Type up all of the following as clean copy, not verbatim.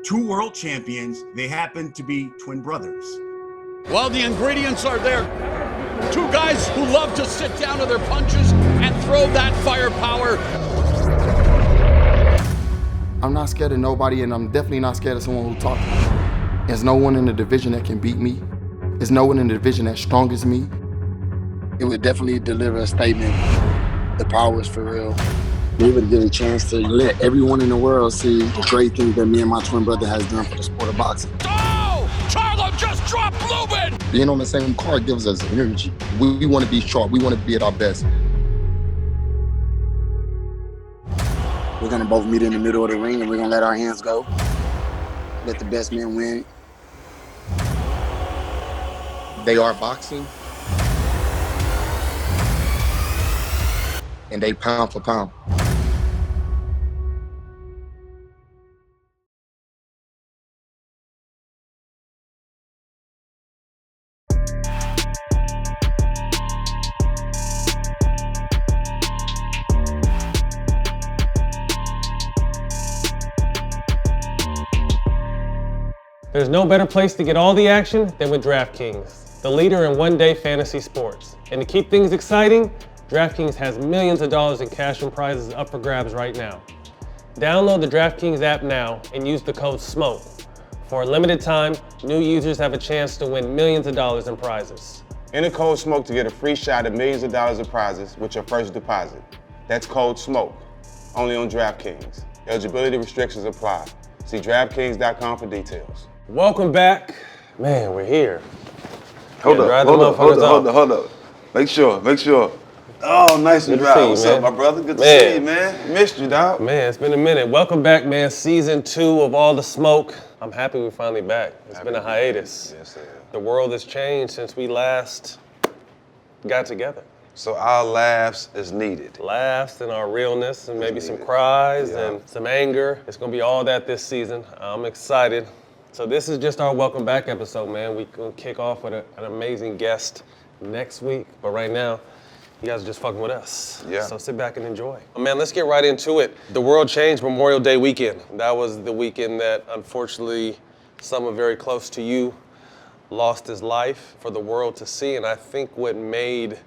two world champions. They happen to be twin brothers. Well, the ingredients are there. Two guys who love to sit down to their punches and throw that firepower. I'm not scared of nobody, and I'm definitely not scared of someone who talks to me. There's no one in the division that can beat me. There's no one in the division that's strong as me. It would definitely deliver a statement. The power is for real. We would get a chance to let everyone in the world see the great things that me and my twin brother has done for the sport of boxing. Oh! Charlo just dropped Lubin! Being on the same card gives us energy. We want to be sharp. We want to be at our best. We're going to both meet in the middle of the ring, and we're going to let our hands go. Let the best man win. They are boxing. And they pound for pound. There's no better place to get all the action than with DraftKings, the leader in one-day fantasy sports. And to keep things exciting, DraftKings has millions of dollars in cash and prizes up for grabs right now. Download the DraftKings app now and use the code SMOKE. For a limited time, new users have a chance to win millions of dollars in prizes. Enter code SMOKE to get a free shot at millions of dollars in prizes with your first deposit. That's code SMOKE, only on DraftKings. Eligibility restrictions apply. See DraftKings.com for details. Welcome back. Man, we're here. Hold up. Make sure. Oh, nice and dry. What's up, my brother? Good to see you, man. Missed you, dog. Man, it's been a minute. Welcome back, man. Season 2 of All the Smoke. I'm happy we're finally back. It's been a hiatus. Yes, sir. The world has changed since we last got together. So our laughs is needed. Laughs and our realness and maybe some cries and some anger. It's gonna be all that this season. I'm excited. So this is just our welcome back episode, man. We're gonna kick off with an amazing guest next week. But right now, you guys are just fucking with us. Yeah. So sit back and enjoy. Man, let's get right into it. The world changed Memorial Day weekend. That was the weekend that unfortunately someone very close to you lost his life for the world to see. And I think what made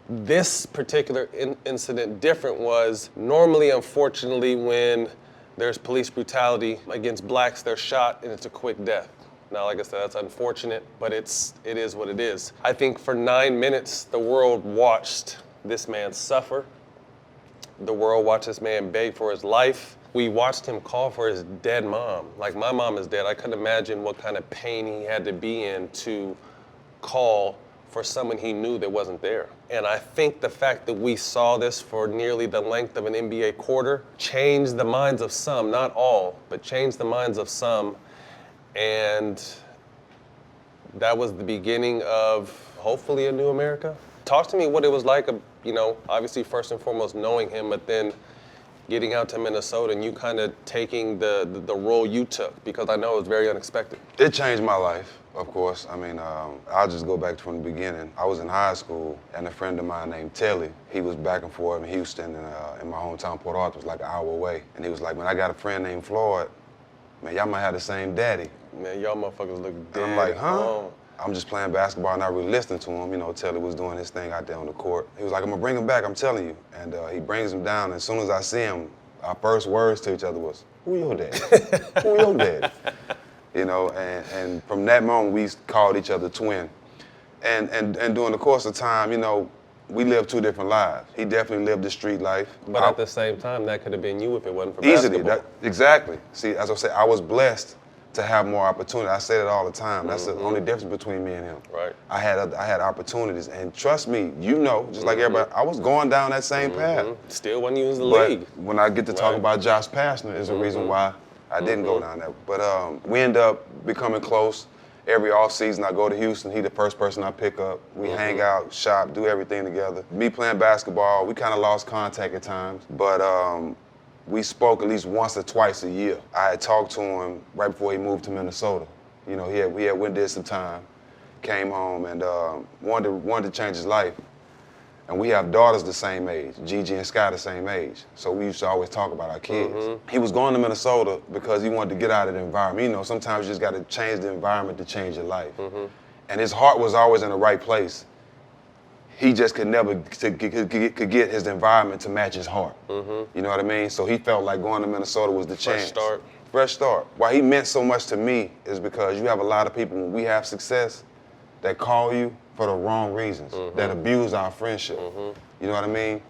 this particular incident different was normally, unfortunately, when there's police brutality against blacks, they're shot and it's a quick death. Now, like I said, that's unfortunate, but it is what it is. I think for 9 minutes, the world watched this man suffer. The world watched this man beg for his life. We watched him call for his dead mom. Like, my mom is dead. I couldn't imagine what kind of pain he had to be in to call for someone he knew that wasn't there. And I think the fact that we saw this for nearly the length of an NBA quarter changed the minds of some, not all, but changed the minds of some. And that was the beginning of hopefully a new America. Talk to me what it was like, obviously first and foremost knowing him, but then getting out to Minnesota and you kind of taking the role you took, because I know it was very unexpected. It changed my life, of course. I mean, I'll just go back from the beginning. I was in high school and a friend of mine named Telly, he was back and forth in Houston and in my hometown, Port Arthur, was like an hour away. And he was like, man, I got a friend named Floyd. Man, y'all might have the same daddy. Man, y'all motherfuckers look dead. And I'm like, huh? I'm just playing basketball, not really listening to him. Telly was doing his thing out there on the court. He was like, I'm gonna bring him back, I'm telling you. And he brings him down, and as soon as I see him, our first words to each other was, who your dad? Who your dad? And from that moment, we called each other twin. And during the course of time, we lived two different lives. He definitely lived the street life. But at the same time, that could have been you if it wasn't for basketball. Exactly. See, as I say, I was blessed to have more opportunity. I say that all the time. That's the only difference between me and him. Right. I had opportunities, and trust me, just like everybody, I was going down that same path. Still wasn't using the league. When I get to talk about Josh Pastner, is a reason why I didn't go down that. But we end up becoming close. Every off season, I go to Houston. He the first person I pick up. We hang out, shop, do everything together. Me playing basketball, we kind of lost contact at times, but we spoke at least once or twice a year. I had talked to him right before he moved to Minnesota. He had went there some time, came home, and wanted to change his life. And we have daughters the same age, Gigi and Sky the same age. So we used to always talk about our kids. He was going to Minnesota because he wanted to get out of the environment. You know, sometimes you just got to change the environment to change your life. And his heart was always in the right place. He just could never could get his environment to match his heart. You know what I mean? So he felt like going to Minnesota was the chance. Fresh start. Why he meant so much to me is because you have a lot of people, when we have success, that call you for the wrong reasons, that abuse our friendship. You know what I mean?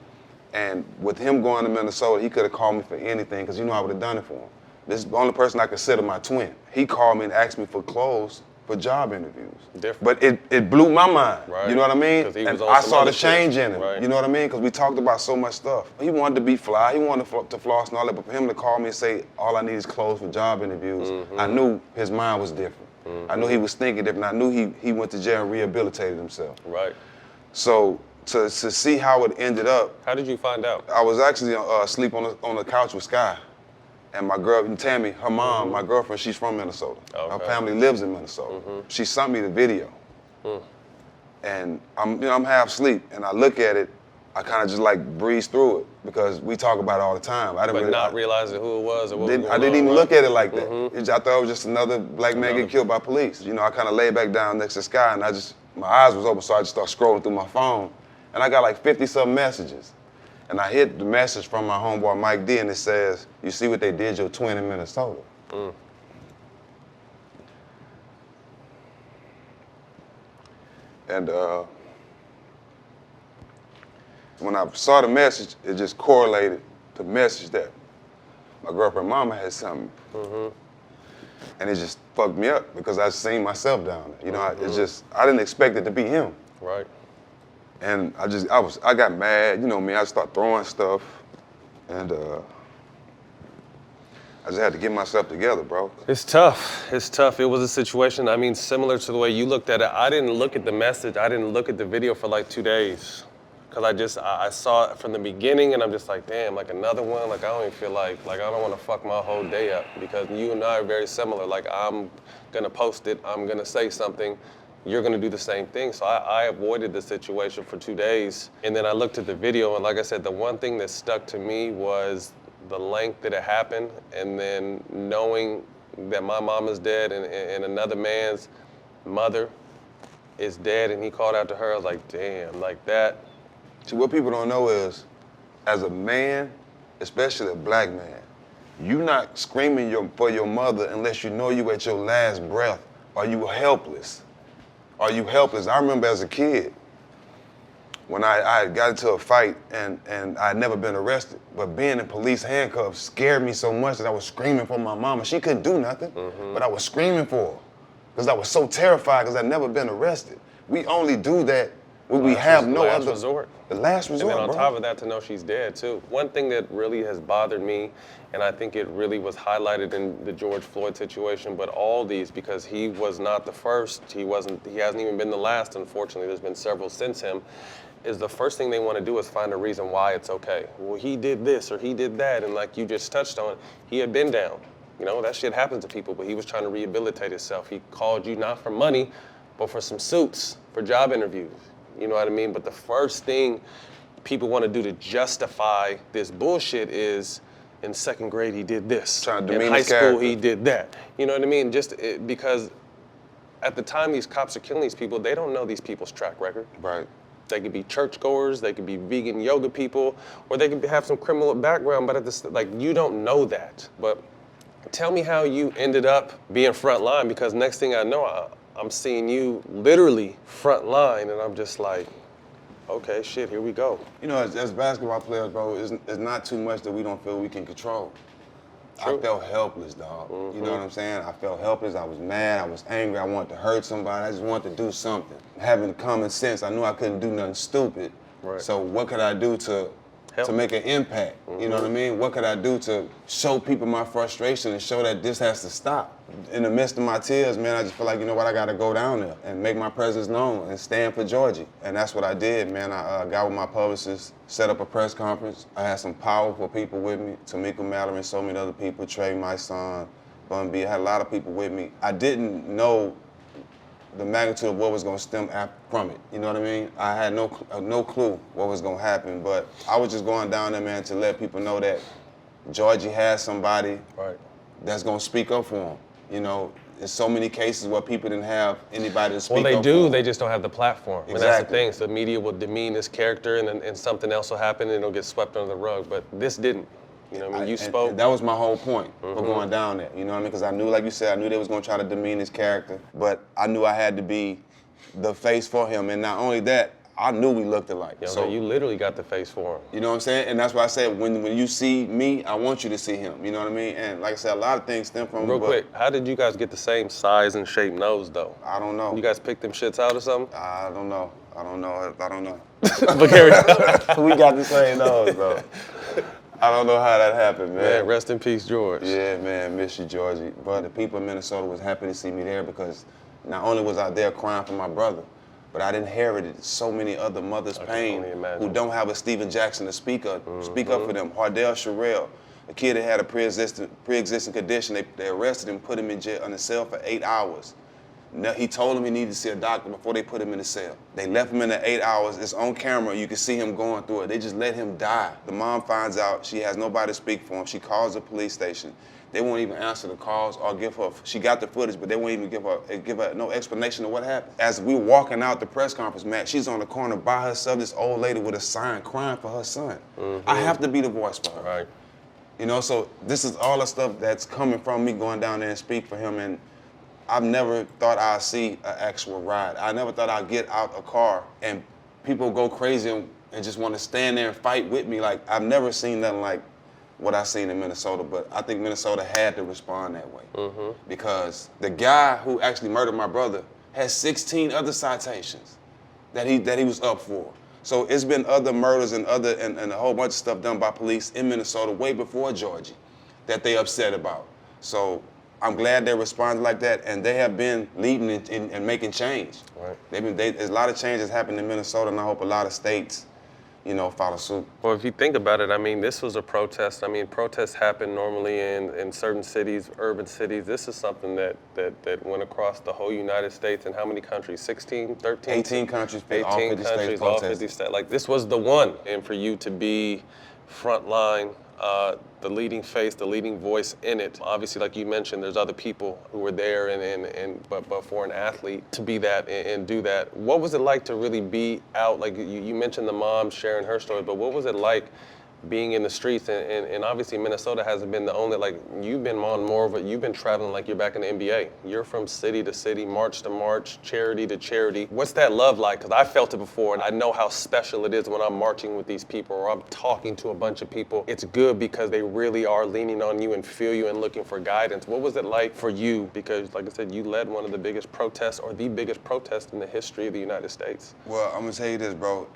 And with him going to Minnesota, he could have called me for anything because you know I would have done it for him. This is the only person I consider my twin. He called me and asked me for clothes for job interviews. But it blew my mind, you know what I mean? And I saw the change in him, you know what I mean? Because we talked about so much stuff. He wanted to be fly, he wanted to floss and all that, but for him to call me and say, all I need is clothes for job interviews, I knew his mind was different. I knew he was thinking different. I knew he went to jail and rehabilitated himself. So to see how it ended up. How did you find out? I was actually asleep on the couch with Sky. And my girl, Tammy, her mom, my girlfriend, she's from Minnesota. Her family lives in Minnesota. She sent me the video. And I'm half asleep, and I look at it, I kind of just like breeze through it because we talk about it all the time. I didn't not realizing who it was or what was going on. I didn't even look at it like that. I thought it was just another black man getting killed by police. You know, I kind of laid back down next to Sky, and my eyes was open, so I just started scrolling through my phone, and I got like 50-something messages. And I hit the message from my homeboy Mike D, and it says, "You see what they did your twin in Minnesota." And when I saw the message, it just correlated to the message that my girlfriend mama had sent me. And it just fucked me up because I seen myself down there. You know, I didn't expect it to be him. And I got mad, you know me, I started throwing stuff, and I just had to get myself together, bro. It's tough. It was a situation, I mean, similar to the way you looked at it. I didn't look at the message, I didn't look at the video for like 2 days. Cause I saw it from the beginning and I'm just like, damn, like another one, like I don't even feel like I don't wanna fuck my whole day up because you and I are very similar. Like I'm gonna post it, I'm gonna say something, you're gonna do the same thing. So I avoided the situation for 2 days. And then I looked at the video and like I said, the one thing that stuck to me was the length that it happened and then knowing that my mom is dead and another man's mother is dead and he called out to her, I was like, damn, like that. See, what people don't know is, as a man, especially a black man, you're not screaming for your mother unless you know you at your last breath. Are you helpless? Are you helpless? I remember as a kid, when I got into a fight and I had never been arrested, but being in police handcuffs scared me so much that I was screaming for my mama. She couldn't do nothing, but I was screaming for her because I was so terrified because I'd never been arrested. We only do that when we have no other resort. The last resort, and then on bro. top of that, to know she's dead too. One thing that really has bothered me, and I think it really was highlighted in the George Floyd situation, but all these, because he was not the first, he hasn't even been the last, unfortunately, there's been several since him, is the first thing they want to do is find a reason why it's okay. Well, he did this or he did that, and like you just touched on, he had been down. You know, that shit happens to people, but he was trying to rehabilitate himself. He called you not for money, but for some suits, for job interviews. You know what I mean? But the first thing people want to do to justify this bullshit is, in second grade he did this. Trying to in demean high his school character. he did that. You know what I mean? Because at the time these cops are killing these people, they don't know these people's track record. Right. They could be churchgoers, they could be vegan yoga people, or they could have some criminal background, but you don't know that. But tell me how you ended up being front line, because next thing I know, I'm seeing you literally front line, and I'm just like, okay, shit, here we go. You know, as basketball players, bro, it's not too much that we don't feel we can control. True. I felt helpless, dog. You know what I'm saying? I felt helpless. I was mad. I was angry. I wanted to hurt somebody. I just wanted to do something. Having common sense, I knew I couldn't do nothing stupid. Right. So what could I do to make an impact? You know what I mean? What could I do to show people my frustration and show that this has to stop? In the midst of my tears, man, I just feel like, you know what, I got to go down there and make my presence known and stand for Georgie. And that's what I did, man. I got with my publicist, set up a press conference. I had some powerful people with me, Tamika Mallory, so many other people, Trey, my son, Bun B. I had a lot of people with me. I didn't know the magnitude of what was going to stem from it. You know what I mean? I had no clue what was going to happen, but I was just going down there, man, to let people know that Georgie has somebody that's going to speak up for him. You know, there's so many cases where people didn't have anybody to speak up for. Well, they do. They just don't have the platform. Exactly. And that's the thing. So the media will demean this character, and something else will happen, and it'll get swept under the rug. But this didn't. You know what I mean? You spoke. And that was my whole point for going down there. You know what I mean? Because I knew, like you said, I knew they was going to try to demean his character. But I knew I had to be the face for him. And not only that, I knew we looked alike. Yo, so you literally got the face for him. You know what I'm saying? And that's why I said, when you see me, I want you to see him. You know what I mean? And like I said, a lot of things stem from Real quick, how did you guys get the same size and shape nose, though? I don't know. You guys picked them shits out or something? I don't know. But Gary, we got the same nose, though. I don't know how that happened, man. Man, rest in peace, George. Yeah, man, miss you, Georgie. But the people in Minnesota was happy to see me there because not only was I there crying for my brother, but I'd inherited so many other mothers' pain who don't have a Steven Jackson to speak up for them. Hardell Sherrill, a kid that had a pre-existing condition, they arrested him, put him in jail on the cell for 8 hours. He told him he needed to see a doctor before they put him in the cell. They left him in the 8 hours. It's on camera. You can see him going through it. They just let him die. The mom finds out she has nobody to speak for him. She calls the police station. They won't even answer the calls or give her. She got the footage, but they won't even give her no explanation of what happened. As we were walking out the press conference, Matt, she's on the corner by herself. This old lady with a sign crying for her son. I have to be the voice for her. Right. You know, so this is all the stuff that's coming from me going down there and speak for him. And I've never thought I'd see an actual ride. I never thought I'd get out a car and people go crazy and just want to stand there and fight with me. Like, I've never seen nothing like what I seen in Minnesota, but I think Minnesota had to respond that way. Because the guy who actually murdered my brother has 16 other citations that he was up for. So it's been other murders and a whole bunch of stuff done by police in Minnesota way before Georgie that they upset about. So I'm glad they responded like that, and they have been leading and making change. Right. There's a lot of changes happening in Minnesota, and I hope a lot of states, you know, follow suit. Well, if you think about it, I mean, this was a protest. I mean, protests happen normally in certain cities, urban cities. This is something that went across the whole United States. And how many countries? 16, 13? 18 countries, 18 all 50 countries, states all protested. 50 states. Like, this was the one. And for you to be frontline, the leading face, the leading voice in it. Obviously, like you mentioned, there's other people who were there, but for an athlete to be that and do that, what was it like to really be out? Like you mentioned the mom sharing her story, but what was it like being in the streets? And obviously Minnesota hasn't been the only, like, you've been on more of it, you've been traveling like you're back in the NBA. You're from city to city, march to march, charity to charity. What's that love like? Because I felt it before, and I know how special it is when I'm marching with these people or I'm talking to a bunch of people. It's good because they really are leaning on you and feel you and looking for guidance. What was it like for you? Because, like I said, you led one of the biggest protests, or the biggest protest in the history of the United States. Well, I'm gonna tell you this, bro.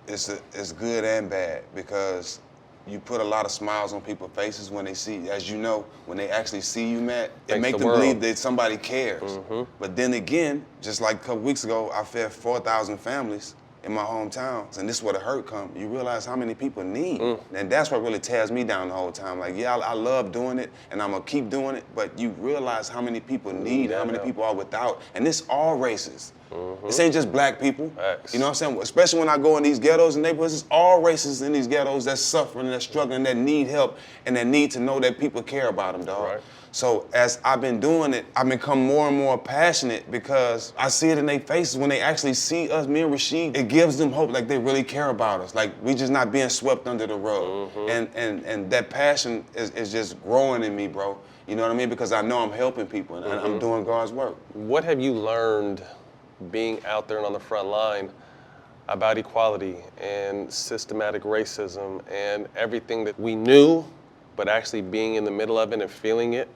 It's good and bad, because you put a lot of smiles on people's faces when they see, as you know, when they actually see you, Matt, it makes them believe that somebody cares. But then again, just like a couple weeks ago, I fed 4,000 families in my hometown, and this is where the hurt comes. You realize how many people need. And that's what really tears me down the whole time. Like, yeah, I love doing it, and I'm gonna keep doing it, but you realize how many people need, how many people are without, and it's all races. This ain't just black people. Facts. You know what I'm saying? Especially when I go in these ghettos and neighborhoods, it's all races in these ghettos that's suffering, that's struggling, that need help, and that need to know that people care about them, dog. Right. So as I've been doing it, I've become more and more passionate, because I see it in their faces when they actually see us, me and Rasheed. It gives them hope, like they really care about us, like we just not being swept under the rug. And that passion is just growing in me, bro. You know what I mean? Because I know I'm helping people, and I'm doing God's work. What have you learned being out there and on the front line about equality and systematic racism and everything that we knew, but actually being in the middle of it and feeling it?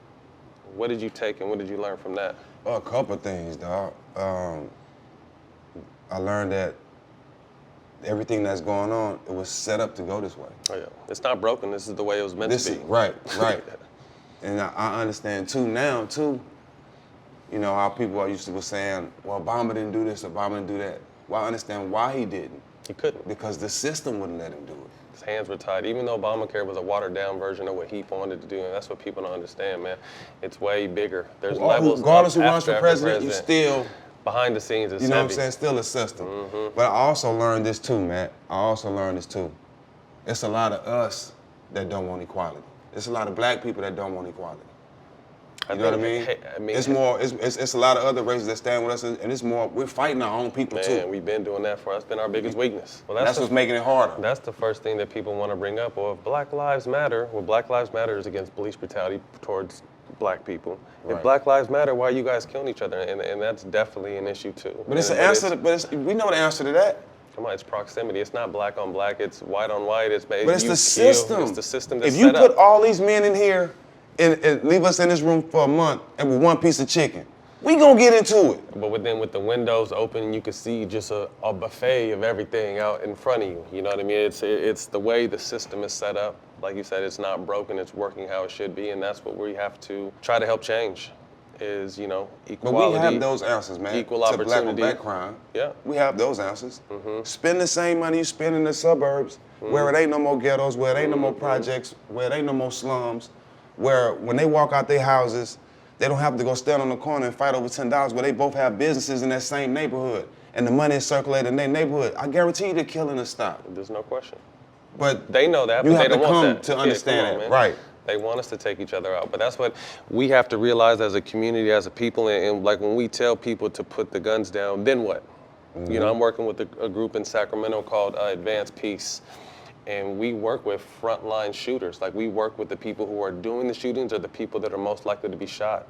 What did you take and what did you learn from that? Well, a couple things, dog. I learned that everything that's going on, it was set up to go this way. Oh yeah, it's not broken. This is the way it was meant to be. Right. And I understand too, you know, how people were saying, well, Obama didn't do this, Obama didn't do that. Well, I understand why he didn't. He couldn't. Because the system wouldn't let him do it. His hands were tied. Even though Obamacare was a watered-down version of what he wanted to do, and that's what people don't understand, man. It's way bigger. There's levels. Regardless who runs for president, you still behind the scenes is You know heavy. what I'm saying? Still a system. But I also learned this too, Matt. It's a lot of us that don't want equality. It's a lot of black people that don't want equality. You know what I mean? It's more. It's a lot of other races that stand with us, and it's more. We're fighting our own people too. Man, we've been doing that for us. It's been our biggest weakness. Well, That's what's making it harder. That's the first thing that people want to bring up. Well, if Black Lives Matter, Black Lives Matter is against police brutality towards black people. Right. If Black Lives Matter, why are you guys killing each other? And that's definitely an issue too. But it's an answer. We know the answer to that. Come on, it's proximity. It's not black on black. It's white on white. But it's the system. It's the system that's if you set put up. all these men in here and leave us in this room for a month and with one piece of chicken, we gonna get into it. But then with the windows open, you can see just a buffet of everything out in front of you. You know what I mean? It's the way the system is set up. Like you said, it's not broken. It's working how it should be, and that's what we have to try to help change. Is equality. But we have those answers, man. Equal to opportunity. black crime. Yeah. We have those answers. Spend the same money you spend in the suburbs, where it ain't no more ghettos, where it ain't no more projects, where it ain't no more slums, where when they walk out their houses, they don't have to go stand on the corner and fight over $10, where they both have businesses in that same neighborhood, and the money is circulating in their neighborhood. I guarantee you the killing will stop. There's no question. But They know that, you but have they to don't want come that. to understand come on, it, man. right? They want us to take each other out, but that's what we have to realize as a community, as a people, and like when we tell people to put the guns down, then what? I'm working with a group in Sacramento called Advanced Peace, and we work with frontline shooters. Like we work with the people who are doing the shootings or the people that are most likely to be shot.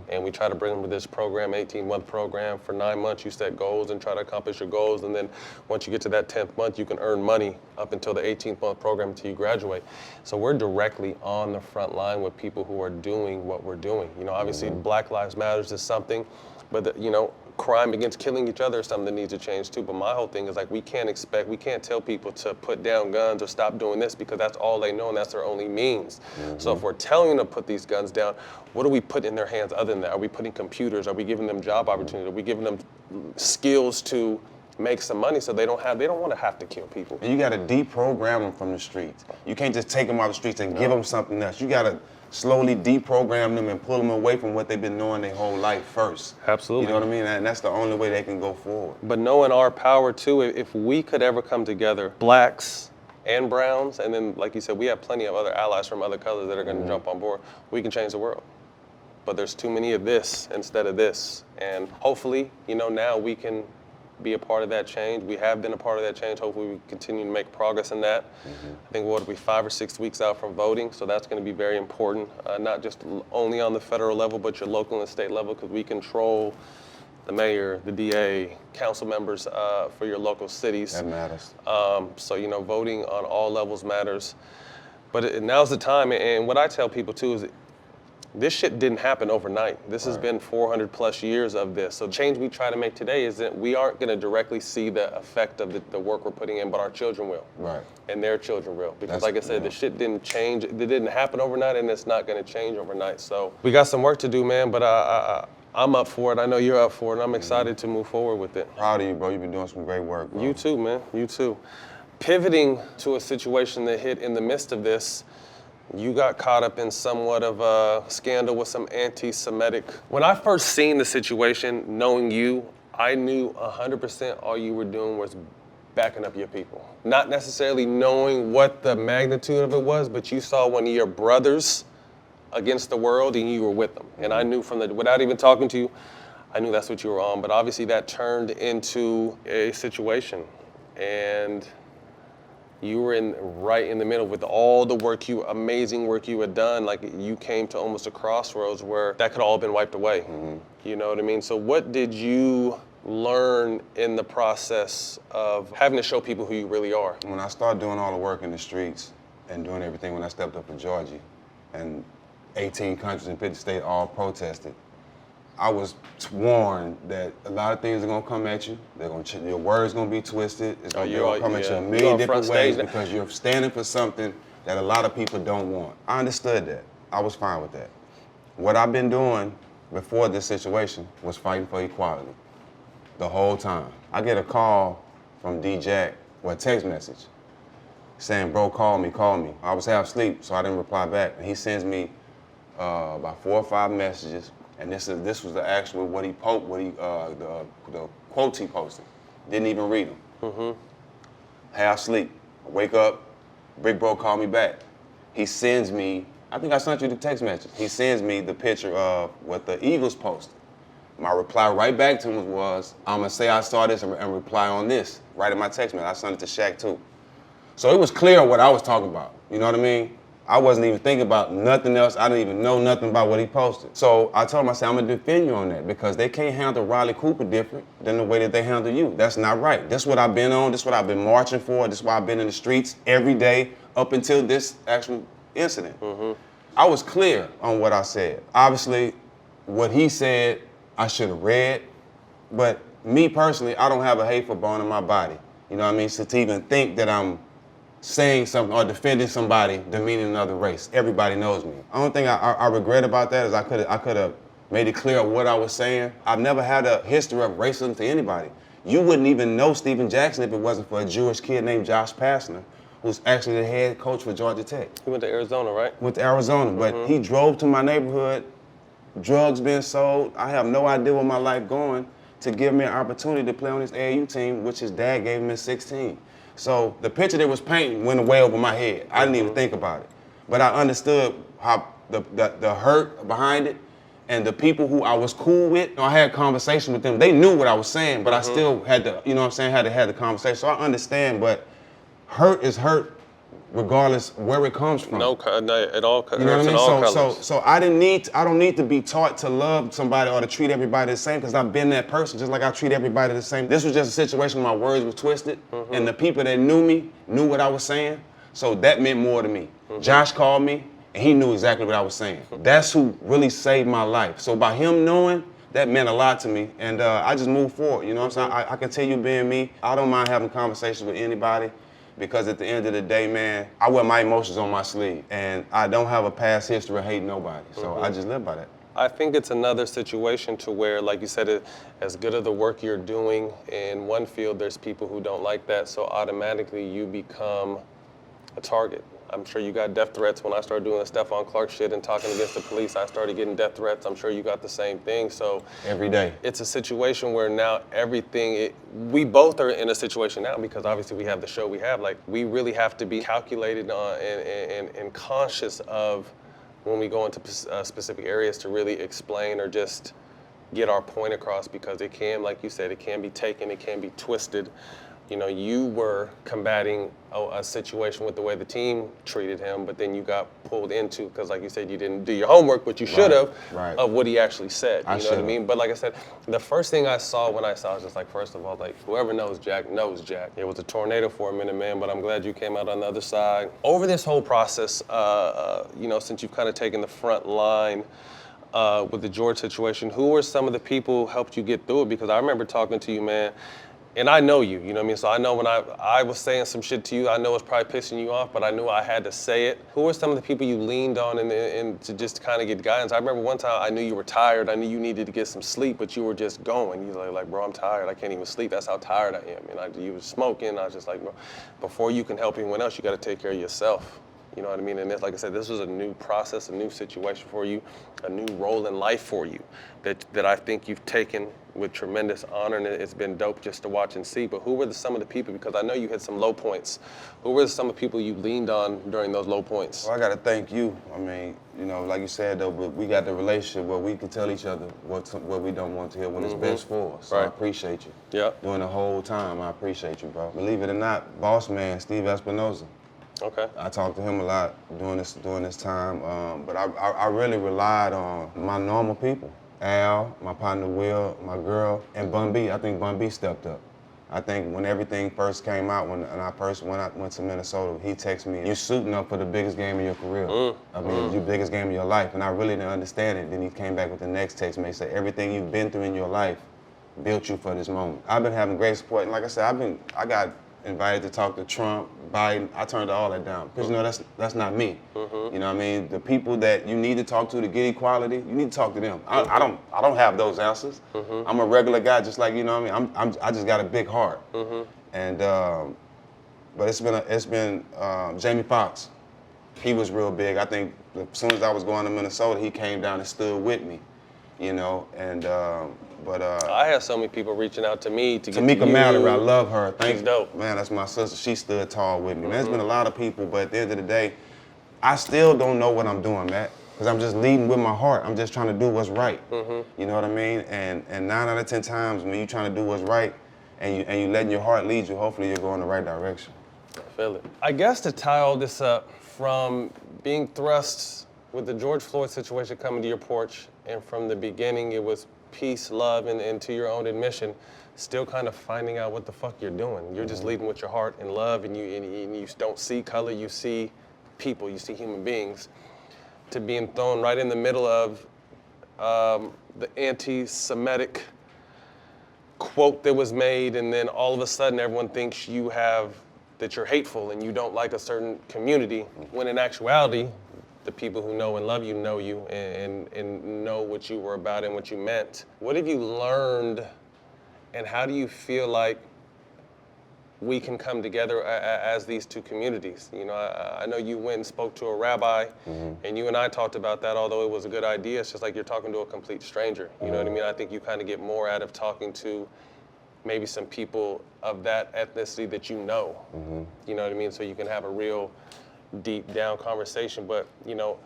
And we try to bring them to this program, 18-month program. For 9 months, you set goals and try to accomplish your goals. And then once you get to that 10th month, you can earn money up until the 18th month program until you graduate. So we're directly on the front line with people who are doing what we're doing. Obviously Black Lives Matters is something, but crime against killing each other is something that needs to change too. But my whole thing is like we can't tell people to put down guns or stop doing this because that's all they know and that's their only means. So if we're telling them to put these guns down, what do we put in their hands other than that? Are we putting computers? Are we giving them job opportunities? Are we giving them skills to make some money so they don't want to have to kill people? And you got to deprogram them from the streets. You can't just take them out of the streets and give them something else. You got to slowly deprogram them and pull them away from what they've been knowing their whole life first. Absolutely. You know what I mean? And that's the only way they can go forward. But knowing our power too, if we could ever come together, blacks and browns, and then like you said, we have plenty of other allies from other colors that are going to jump on board, we can change the world. But there's too many of this instead of this. And hopefully, now we can be a part of that change. We have been a part of that change. Hopefully we continue to make progress in that. I think we'll be 5 or 6 weeks out from voting, so that's going to be very important, not just only on the federal level, but your local and state level, because we control the mayor, the DA, council members for your local cities. That matters. So, voting on all levels matters. But now's the time, and what I tell people too is this shit didn't happen overnight. This has been 400 plus years of this. So the change we try to make today is that we aren't going to directly see the effect of the work we're putting in, but our children will. Right. And their children will. Because like I said, the shit didn't change. It didn't happen overnight, and it's not going to change overnight. So we got some work to do, man, but I'm up for it. I know you're up for it, and I'm excited to move forward with it. Proud of you, bro. You've been doing some great work, bro. You too, man. You too. Pivoting to a situation that hit in the midst of this, you got caught up in somewhat of a scandal with some anti-Semitic. When I first seen the situation, knowing you, I knew 100% all you were doing was backing up your people. Not necessarily knowing what the magnitude of it was, but you saw one of your brothers against the world and you were with them. And I knew without even talking to you, I knew that's what you were on. But obviously that turned into a situation. And you were right in the middle with all the amazing work you had done. Like you came to almost a crossroads where that could all have been wiped away. You know what I mean? So what did you learn in the process of having to show people who you really are? When I started doing all the work in the streets and doing everything when I stepped up in Georgia, and 18 countries and 50 states all protested, I was warned that a lot of things are gonna come at you. Your words gonna be twisted. It's gonna come at you a million different ways because you're standing for something that a lot of people don't want. I understood that. I was fine with that. What I've been doing before this situation was fighting for equality the whole time. I get a call from D-Jack, or a text message, saying, bro, call me. I was half asleep, so I didn't reply back. And he sends me about 4 or 5 messages And this was the actual the quotes he posted. Didn't even read them. Half sleep. I wake up, Big Bro called me back. He sends me, I think I sent you the text message. He sends me the picture of what the Eagles posted. My reply right back to him was, I'm gonna say I saw this and reply on this, right in my text message. I sent it to Shaq too. So it was clear what I was talking about, you know what I mean? I wasn't even thinking about nothing else. I didn't even know nothing about what he posted. So I told him, I said, I'm gonna defend you on that because they can't handle Riley Cooper different than the way that they handle you. That's not right. This is what I've been on, this is what I've been marching for, this is why I've been in the streets every day up until this actual incident. I was clear on what I said. Obviously, what he said, I should have read, but me personally, I don't have a hateful bone in my body. You know what I mean? So to even think that I'm saying something or defending somebody demeaning another race. Everybody knows me. The only thing I regret about that is I could have made it clear what I was saying. I've never had a history of racism to anybody. You wouldn't even know Steven Jackson if it wasn't for a Jewish kid named Josh Pastner, who's actually the head coach for Georgia Tech. He went to Arizona, right? Went to Arizona, but he drove to my neighborhood, drugs being sold. I have no idea where my life going to give me an opportunity to play on this AAU team, which his dad gave him at 16. So the picture that was painted went way over my head. I didn't even think about it. But I understood how the hurt behind it and the people who I was cool with. You know, I had a conversation with them. They knew what I was saying, but I still had to, you know what I'm saying, had to have the conversation. So I understand, but hurt is hurt regardless where it comes from. No, it all you know what I mean? all colors. So I don't need to be taught to love somebody or to treat everybody the same because I've been that person, just like I treat everybody the same. This was just a situation where my words were twisted and the people that knew me knew what I was saying, so that meant more to me. Josh called me and he knew exactly what I was saying. That's who really saved my life. So by him knowing, that meant a lot to me, and I just moved forward, you know what I'm saying? I continue being me. I don't mind having conversations with anybody. Because at the end of the day, man, I wear my emotions on my sleeve. And I don't have a past history of hating nobody. So I just live by that. I think it's another situation to where, like you said, as good of the work you're doing in one field, there's people who don't like that. So automatically you become a target. I'm sure you got death threats. When I started doing the Stephon Clark shit and talking against the police, I started getting death threats. I'm sure you got the same thing. So every day. It's a situation where now we both are in a situation now because obviously we have the show we have. Like, we really have to be calculated on and conscious of when we go into specific areas to really explain or just get our point across, because it can, like you said, it can be taken, it can be twisted. You know, you were combating a situation with the way the team treated him, but then you got pulled into, because like you said, you didn't do your homework, but you should have, of what he actually said. You know what I mean? But like I said, the first thing I saw when I saw it was just like, first of all, like, whoever knows Jack knows Jack. It was a tornado for a minute, man, but I'm glad you came out on the other side. Over this whole process, you know, since you've kind of taken the front line with the George situation, who were some of the people who helped you get through it? Because I remember talking to you, man, and I know you, you know what I mean? So I know when I was saying some shit to you, I know it's probably pissing you off, but I knew I had to say it. Who were some of the people you leaned on and to just kind of get guidance? I remember one time I knew you were tired. I knew you needed to get some sleep, but you were just going. You were like, bro, I'm tired. I can't even sleep. That's how tired I am. And you were smoking. I was just like, bro, before you can help anyone else, you got to take care of yourself. You know what I mean? And like I said, this was a new process, a new situation for you, a new role in life for you that I think you've taken with tremendous honor, and it's been dope just to watch and see. But who were some of the people, because I know you had some low points, who were some of the people you leaned on during those low points? Well, I got to thank you. I mean, you know, like you said, though, but we got the relationship where we can tell each other what we don't want to hear when it's best for us. So I appreciate you. Yeah. During the whole time, I appreciate you, bro. Believe it or not, boss man, Steve Espinoza. Okay. I talked to him a lot during this time, but I really relied on my normal people. Al, my partner Will, my girl, and Bun B. I think Bun B stepped up. I think when everything first came out, when I went to Minnesota, he texted me, "You suiting up for the biggest game of your career. I mean, your biggest game of your life." And I really didn't understand it. Then he came back with the next text and he said, "Everything you've been through in your life built you for this moment." I've been having great support, and like I said, I got invited to talk to Trump, Biden. I turned all that down because you know that's not me. You know what I mean? The people that you need to talk to get equality, you need to talk to them. I don't have those answers. I'm a regular guy, just like, you know what I mean? I just got a big heart. And but it's been Jamie Foxx. He was real big. I think as soon as I was going to Minnesota, he came down and stood with me. you know, and I have so many people reaching out to me to get Tamika to you. Mallory, I love her. She's dope. Man, that's my sister. She stood tall with me. Man, there's been a lot of people, but at the end of the day, I still don't know what I'm doing, Matt, because I'm just leading with my heart. I'm just trying to do what's right. You know what I mean? And 9 out of 10 times when you're trying to do what's right and you letting your heart lead you, hopefully you're going the right direction. I feel it. I guess to tie all this up, from being thrust with the George Floyd situation coming to your porch, and from the beginning it was peace, love, and to your own admission, still kind of finding out what the fuck you're doing. You're just leading with your heart and love, and you don't see color, you see people, you see human beings, to being thrown right in the middle of the anti-Semitic quote that was made, and then all of a sudden everyone thinks that you're hateful and you don't like a certain community, when in actuality, the people who know and love you know you and know what you were about and what you meant. What have you learned, and how do you feel like we can come together as these two communities? You know, I know you went and spoke to a rabbi, and you and I talked about that, although it was a good idea. It's just like you're talking to a complete stranger. You know what I mean? I think you kind of get more out of talking to maybe some people of that ethnicity that you know. You know what I mean? So you can have a real deep down conversation. But, you know,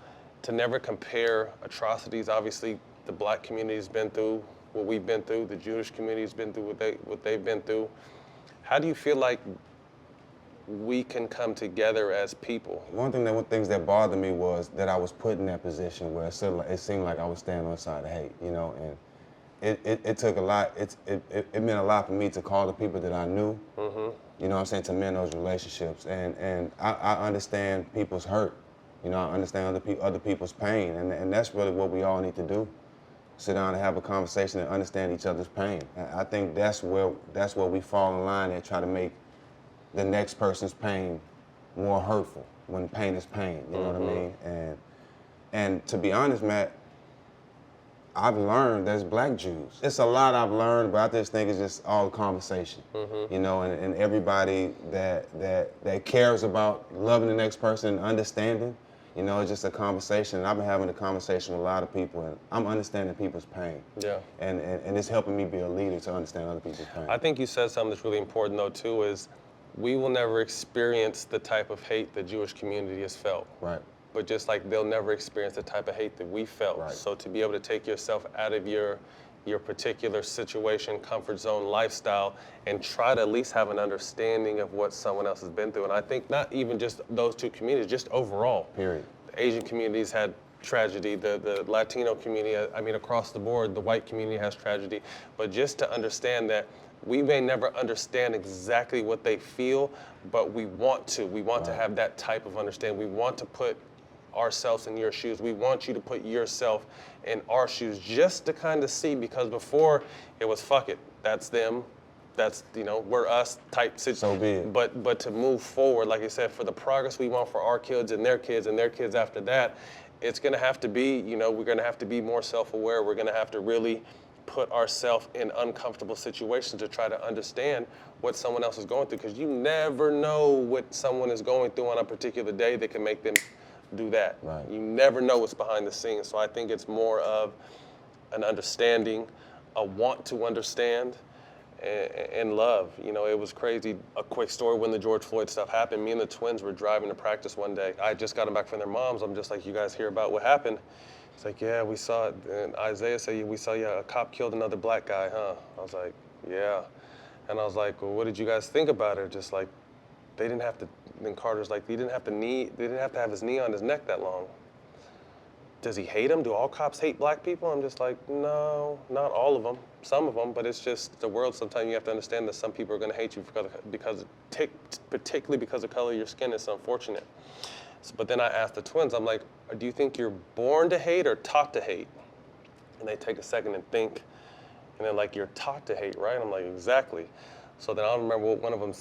to never compare atrocities, obviously the black community's been through what we've been through, the Jewish community's been through what they've been through. How do you feel like we can come together as people? One thing that bothered me was that I was put in that position where it seemed like I was standing on the side of hate, you know, and it took a lot. It meant a lot for me to call the people that I knew, you know what I'm saying, to mend those relationships. And I understand people's hurt, you know, I understand other people's pain, and that's really what we all need to do. Sit down and have a conversation and understand each other's pain. I think that's where we fall in line and try to make the next person's pain more hurtful, when pain is pain, you know what I mean? And to be honest, Matt, I've learned there's black Jews. It's a lot I've learned, but I just think it's just all conversation, you know, and everybody that cares about loving the next person and understanding, you know, it's just a conversation. And I've been having a conversation with a lot of people, and I'm understanding people's pain. Yeah. And it's helping me be a leader to understand other people's pain. I think you said something that's really important, though, too, is we will never experience the type of hate the Jewish community has felt. Right. But just like they'll never experience the type of hate that we felt. Right. So to be able to take yourself out of your particular situation, comfort zone, lifestyle, and try to at least have an understanding of what someone else has been through. And I think not even just those two communities, just overall. Period. The Asian communities had tragedy, the Latino community, I mean, across the board, the white community has tragedy. But just to understand that we may never understand exactly what they feel, but we want to. We want to have that type of understanding. We want to put ourselves in your shoes. We want you to put yourself in our shoes, just to kind of see, because before it was fuck it, that's them, that's, you know, we're us type situation. So be it. But to move forward, like I said, for the progress we want for our kids and their kids after that, it's gonna have to be, you know, we're gonna have to be more self-aware. We're gonna have to really put ourselves in uncomfortable situations to try to understand what someone else is going through, because you never know what someone is going through on a particular day that can make them do that. Right. You never know what's behind the scenes. So I think it's more of an understanding, a want to understand, and love. You know, it was crazy. A quick story, when the George Floyd stuff happened, me and the twins were driving to practice one day. I just got them back from their moms. I'm just like, you guys hear about what happened? It's like, yeah, we saw it. And Isaiah said, we saw, yeah, a cop killed another black guy, huh? I was like, yeah. And I was like, well, what did you guys think about it? Just like, they didn't have to. Then Carter's like, they didn't have to have his knee on his neck that long. Does he hate him? Do all cops hate black people? I'm just like, no, not all of them, some of them, but it's just the world. Sometimes you have to understand that some people are gonna hate you particularly because of color of your skin. It's unfortunate. So, but then I asked the twins, I'm like, do you think you're born to hate or taught to hate? And they take a second and think, and they're like, you're taught to hate, right? I'm like, exactly. So then I remember one of them's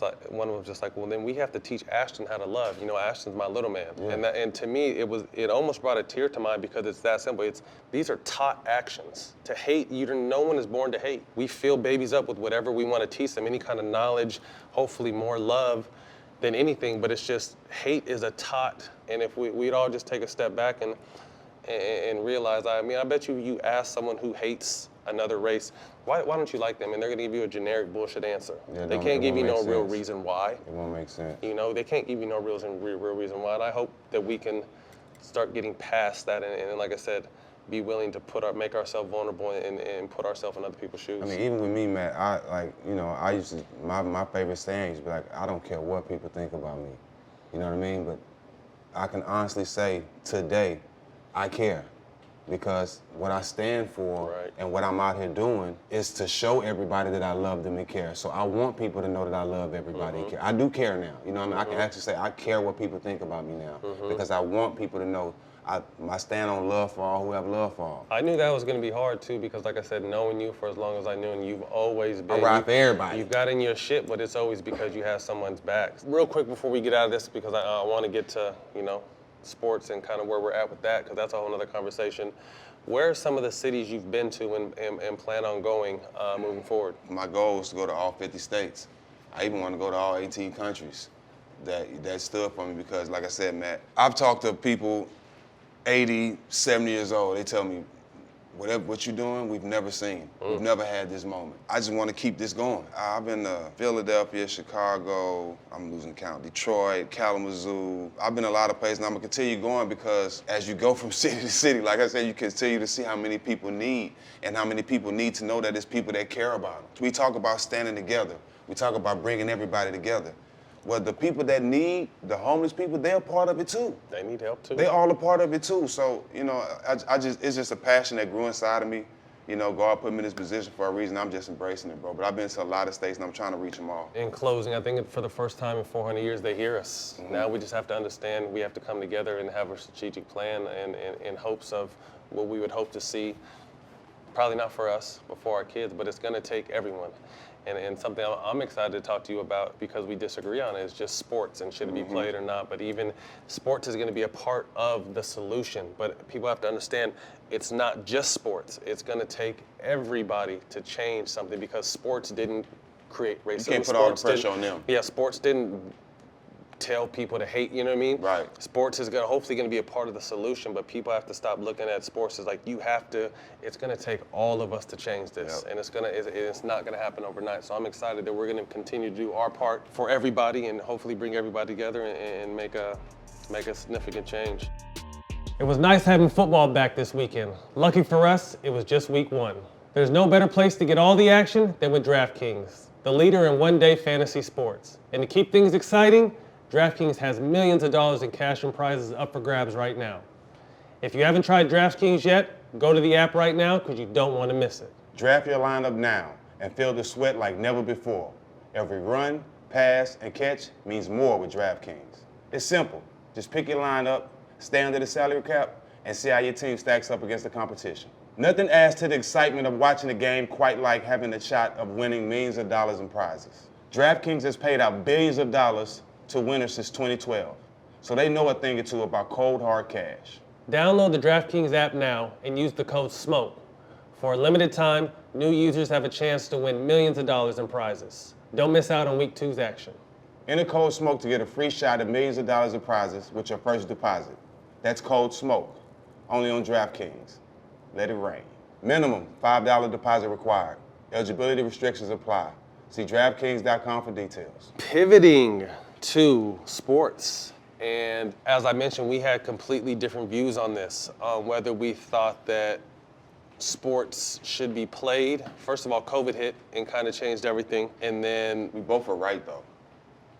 just like, well, then we have to teach Ashton how to love. You know, Ashton's my little man. Yeah. And to me, it almost brought a tear to mind, because it's that simple. These are taught actions. To hate, no one is born to hate. We fill babies up with whatever we want to teach them, any kind of knowledge, hopefully more love than anything, but it's just, hate is a taught. And if we'd all just take a step back and and realize, I mean, I bet you ask someone who hates another race, why don't you like them? And they're gonna give you a generic bullshit answer. Yeah, they can't give you no real sense. reason why. It won't make sense. You know, they can't give you no real reason why. And I hope that we can start getting past that and like I said, be willing to make ourselves vulnerable and put ourselves in other people's shoes. I mean, even with me, Matt, I used to, my favorite saying is be like, I don't care what people think about me. You know what I mean? But I can honestly say today, I care. Because what I stand for and what I'm out here doing is to show everybody that I love them and care. So I want people to know that I love everybody and care. I do care now. You know what I mean? I can actually say I care what people think about me now. Because I want people to know I stand on love for all who have love for all. I knew that was going to be hard too because like I said, knowing you for as long as I knew and you've always been. I ride for everybody. You've got in your shit, but it's always because you have someone's back. Real quick before we get out of this because I want to get to, sports and kind of where we're at with that because that's a whole other conversation. Where are some of the cities you've been to and plan on going moving forward? My goal is to go to all 50 states. I even want to go to all 18 countries. That stood for me because, like I said, Matt, I've talked to people 80, 70 years old. They tell me, what you're doing, we've never seen. We've never had this moment. I just want to keep this going. I've been to Philadelphia, Chicago, I'm losing count, Detroit, Kalamazoo. I've been a lot of places, and I'm going to continue going because as you go from city to city, like I said, you continue to see how many people need and how many people need to know that there's people that care about them. We talk about standing together. We talk about bringing everybody together. Well, the people that need, the homeless people, they're a part of it too. They need help too. They all a part of it too. So, it's just a passion that grew inside of me. God put me in this position for a reason. I'm just embracing it, bro. But I've been to a lot of states and I'm trying to reach them all. In closing, I think for the first time in 400 years, they hear us. Now we just have to understand we have to come together and have a strategic plan and in hopes of what we would hope to see. Probably not for us, but for our kids, but it's gonna take everyone. And something I'm excited to talk to you about because we disagree on it is just sports and should it be played or not. But even sports is going to be a part of the solution. But people have to understand it's not just sports. It's going to take everybody to change something because sports didn't create racism. You can't put all the pressure on them. Yeah, sports didn't tell people to hate, you know what I mean? Right. Sports is hopefully going to be a part of the solution, but people have to stop looking at sports as like it's going to take all of us to change this. Yep. And it's not going to happen overnight. So I'm excited that we're going to continue to do our part for everybody and hopefully bring everybody together and make a significant change. It was nice having football back this weekend. Lucky for us, it was just week 1. There's no better place to get all the action than with DraftKings, the leader in one-day fantasy sports. And to keep things exciting, DraftKings has millions of dollars in cash and prizes up for grabs right now. If you haven't tried DraftKings yet, go to the app right now because you don't want to miss it. Draft your lineup now and feel the sweat like never before. Every run, pass, and catch means more with DraftKings. It's simple. Just pick your lineup, stay under the salary cap, and see how your team stacks up against the competition. Nothing adds to the excitement of watching the game quite like having the shot of winning millions of dollars in prizes. DraftKings has paid out billions of dollars to winners since 2012. So they know a thing or two about cold, hard cash. Download the DraftKings app now and use the code SMOKE. For a limited time, new users have a chance to win millions of dollars in prizes. Don't miss out on week 2's action. Enter code SMOKE to get a free shot at millions of dollars in prizes with your first deposit. That's code SMOKE, only on DraftKings. Let it rain. Minimum $5 deposit required. Eligibility restrictions apply. See DraftKings.com for details. Pivoting to sports. And as I mentioned, we had completely different views on this, whether we thought that sports should be played. First of all, COVID hit and kind of changed everything. And then We both are right, though.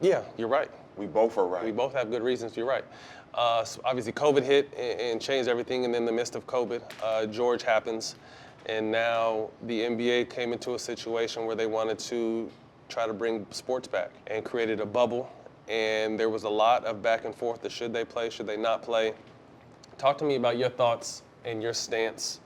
yeah, you're right. We both are right. We both have good reasons. You're right. So obviously, COVID hit and changed everything. And then in the midst of COVID, George happens. And now the NBA came into a situation where they wanted to try to bring sports back and created a bubble. And there was a lot of back and forth that should they play, should they not play. Talk to me about your thoughts and your stance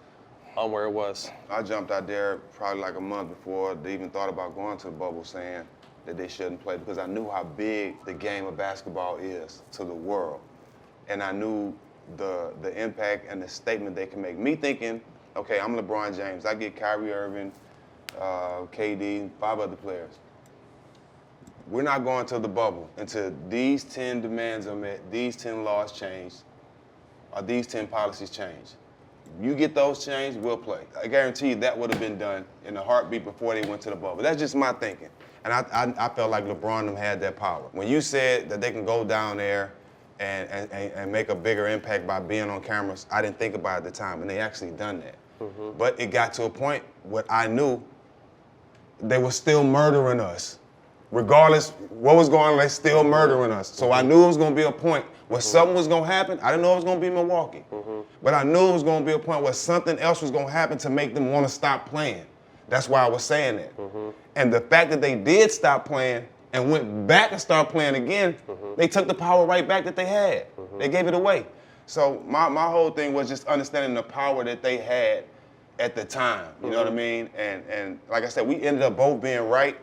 on where it was. I jumped out there probably like a month before they even thought about going to the bubble, saying that they shouldn't play because I knew how big the game of basketball is to the world. And I knew the impact and the statement they can make. Me thinking, okay, I'm LeBron James. I get Kyrie Irving, KD, 5 other players. We're not going to the bubble until these 10 demands are met, these 10 laws changed, are these 10 policies changed. You get those changed, we'll play. I guarantee you that would have been done in a heartbeat before they went to the bubble. That's just my thinking. And I felt like LeBron them had that power. When you said that they can go down there and make a bigger impact by being on cameras, I didn't think about it at the time, and they actually done that. But it got to a point where I knew they were still murdering us. Regardless what was going on, they still murdering us. So I knew it was gonna be a point where something was gonna happen. I didn't know it was gonna be Milwaukee. But I knew it was gonna be a point where something else was gonna happen to make them wanna stop playing. That's why I was saying that. And the fact that they did stop playing and went back and started playing again, they took the power right back that they had. They gave it away. So my whole thing was just understanding the power that they had at the time. You know what I mean? And like I said, we ended up both being right,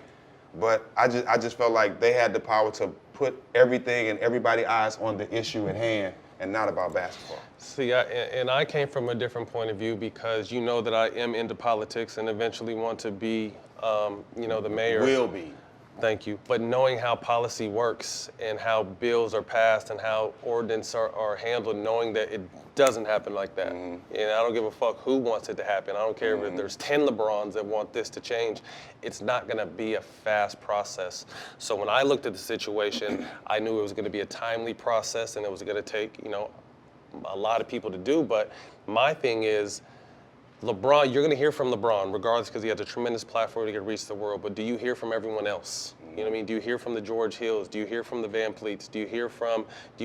but I just felt like they had the power to put everything and everybody's eyes on the issue at hand and not about basketball. See, I came from a different point of view because you know that I am into politics and eventually want to be, the mayor. Will be. Thank you. But knowing how policy works and how bills are passed and how ordinances are handled, knowing that it doesn't happen like that. And I don't give a fuck who wants it to happen. I don't care if there's 10 LeBrons that want this to change. It's not gonna be a fast process. So when I looked at the situation, I knew it was gonna be a timely process and it was gonna take, a lot of people to do. But my thing is, LeBron, you're going to hear from LeBron, regardless, because he has a tremendous platform to reach the world, but do you hear from everyone else? You know what I mean? Do you hear from the George Hills? Do you hear from the Van Pleets? Do you